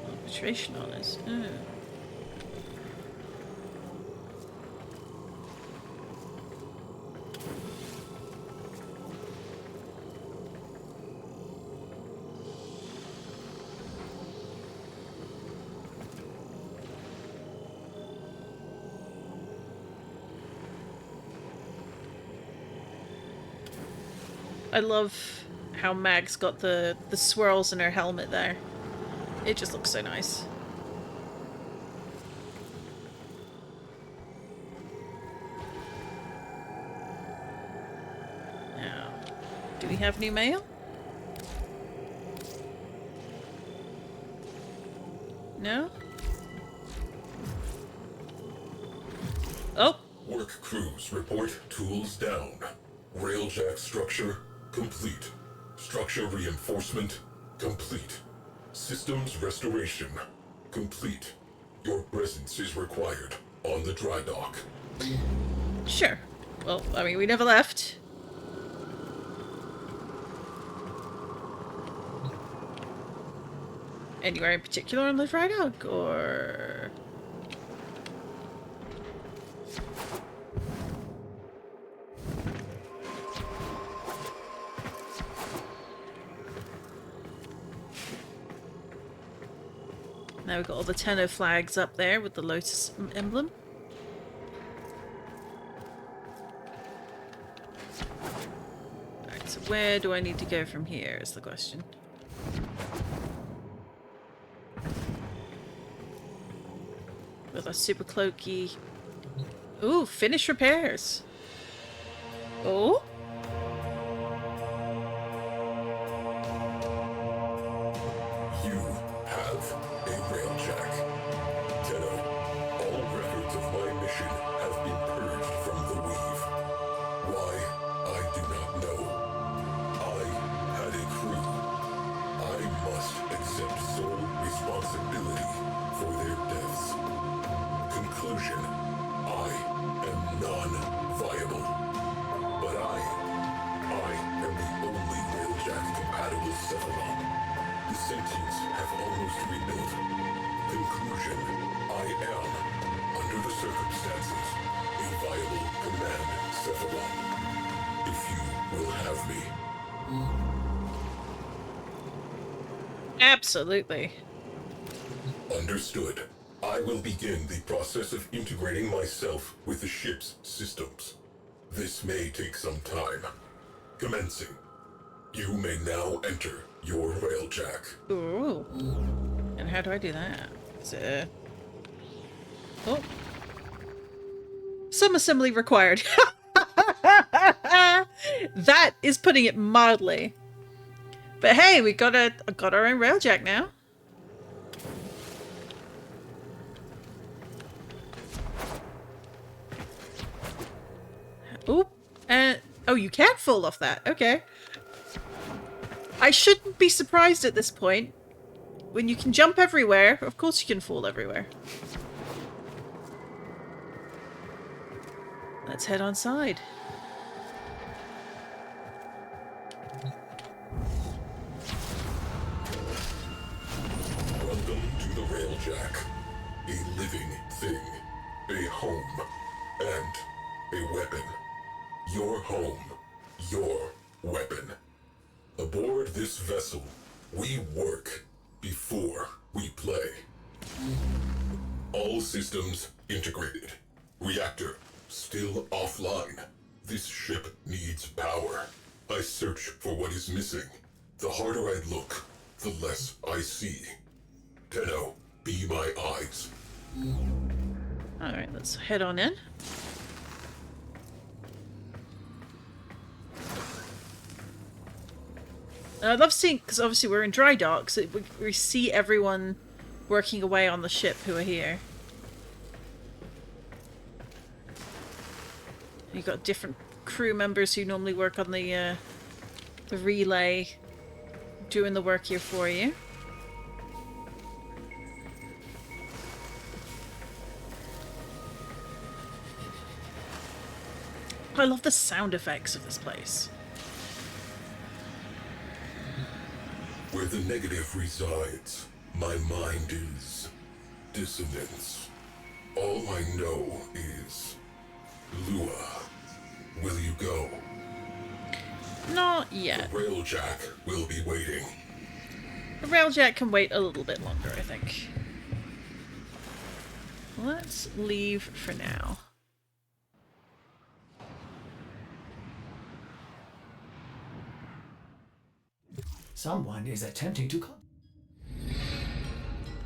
Arbitration on us. Oh. I love how Mag's got the swirls in her helmet there. It just looks so nice. Now, do we have new mail? No? Oh! Work crews report tools down. Railjack structure complete. Structure reinforcement complete. Systems restoration complete. Your presence is required on the dry dock. Sure. Well, I mean, we never left. Anywhere in particular on the dry dock, or... Now we've got all the Tenno flags up there with the lotus emblem. Alright, so where do I need to go from here is the question. with a super cloaky. Ooh, finish repairs. Oh? You have a railjack. Tenno, all records of my mission have been purged from the weave. Why, I do not know. I had a crew. I must accept sole responsibility for their deaths. Conclusion, I am non-viable. But I am the only railjack-compatible Cephalon. The sentients have almost rebuilt. Conclusion, I am, under the circumstances, a viable command Cephalon. If you will have me. Absolutely. Understood. I will begin the process of integrating myself with the ship's systems. This may take some time. Commencing. You may now enter your railjack. Ooh. And how do I do that? So... Oh. Some assembly required. That is putting it mildly. But hey, we got our own railjack now. Oop. Oh, you can fall off that. Okay. I shouldn't be surprised at this point. When you can jump everywhere, of course you can fall everywhere. Let's head on side. Welcome to the railjack. A living thing. A home. And a weapon. Your home. Your weapon. Aboard this vessel, we work before we play. All systems integrated. Reactor still offline. This ship needs power. I search for what is missing. The harder I look, the less I see. Tenno, be my eyes. Alright, let's head on in. I love seeing, because obviously we're in dry dock, so we see everyone working away on the ship who are here. You've got different crew members who normally work on the relay, doing the work here for you. I love the sound effects of this place. Where the negative resides, my mind is dissonance. All I know is, Lua, will you go? Not yet. The railjack will be waiting. The railjack can wait a little bit longer, I think. Let's leave for now. Someone is attempting to come.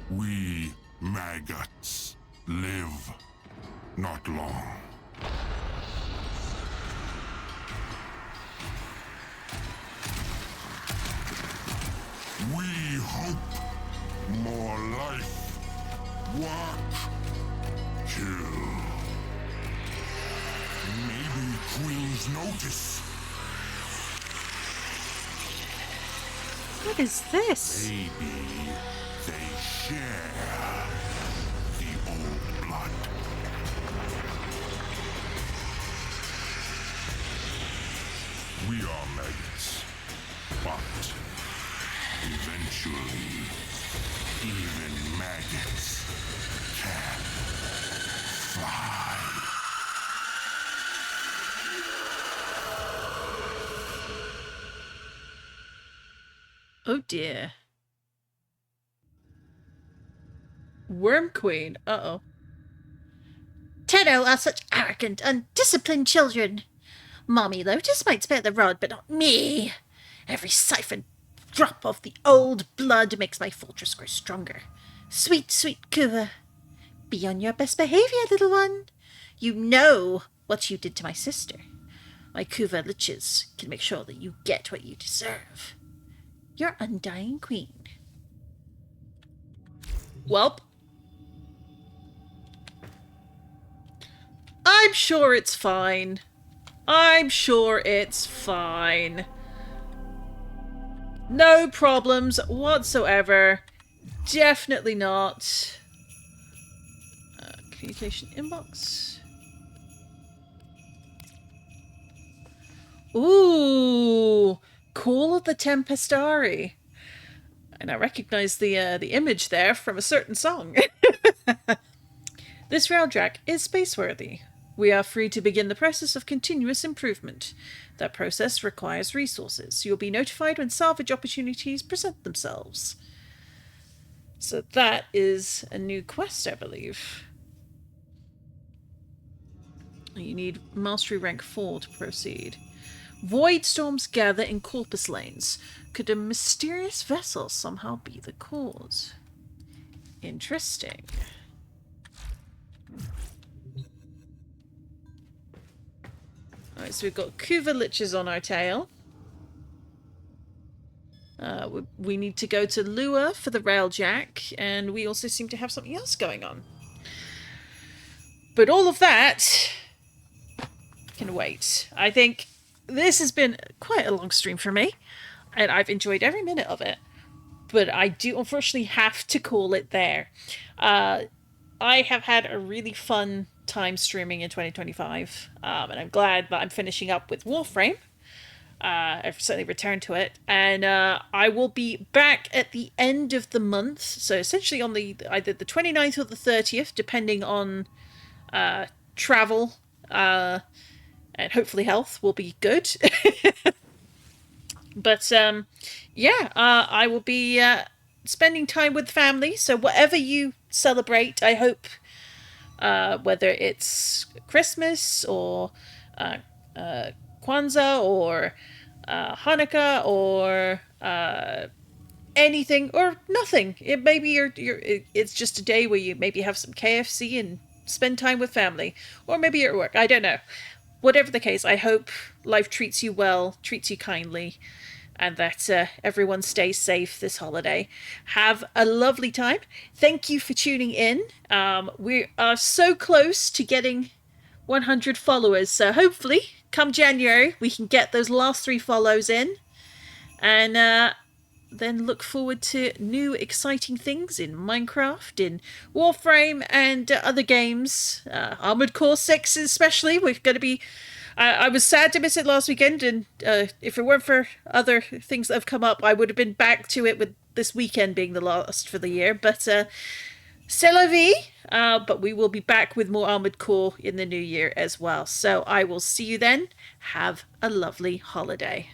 We maggots live not long. We hope more life, work, kill. Maybe Queen's notice. What is this? Maybe they share the old blood. We are maggots, but eventually, even maggots can fly. Oh dear. Worm Queen. Uh-oh. Tenno are such arrogant, undisciplined children. Mommy Lotus might spare the rod, but not me. Every siphoned drop of the old blood makes my fortress grow stronger. Sweet, sweet Kuva. Be on your best behavior, little one. You know what you did to my sister. My Kuva liches can make sure that you get what you deserve. Your undying queen. Welp. I'm sure it's fine. I'm sure it's fine. No problems whatsoever. Definitely not. Communication inbox. Ooh, Call of the Tempestari. And I recognize the image there from a certain song. This railjack is spaceworthy. We are free to begin the process of continuous improvement. That process requires resources. You'll be notified when salvage opportunities present themselves. So that is a new quest, I believe. You need Mastery Rank 4 to proceed. Void storms gather in Corpus lanes. Could a mysterious vessel somehow be the cause? Interesting. Alright, so we've got Kuva liches on our tail. We need to go to Lua for the railjack, and we also seem to have something else going on. But all of that can wait. I think this has been quite a long stream for me, and I've enjoyed every minute of it. But I do unfortunately have to call it there. I have had a really fun time streaming in 2025, and I'm glad that I'm finishing up with Warframe. I've certainly returned to it, and I will be back at the end of the month, so essentially on either the 29th or the 30th, depending on travel, and hopefully health will be good. But yeah, I will be spending time with family, so whatever you celebrate, I hope, whether it's Christmas or Kwanzaa or Hanukkah or anything or nothing. It maybe it's just a day where you maybe have some KFC and spend time with family, or maybe you're at work. I don't know. Whatever the case, I hope life treats you well, treats you kindly, and that everyone stays safe this holiday. Have a lovely time. Thank you for tuning in. We are so close to getting 100 followers, so hopefully come January we can get those last 3 follows in, and then look forward to new exciting things in Minecraft, in Warframe, and other games. Armored Core 6 especially. We're going to be... I was sad to miss it last weekend, and if it weren't for other things that have come up, I would have been back to it, with this weekend being the last for the year. But c'est la vie. But we will be back with more Armored Core in the new year as well. So I will see you then. Have a lovely holiday.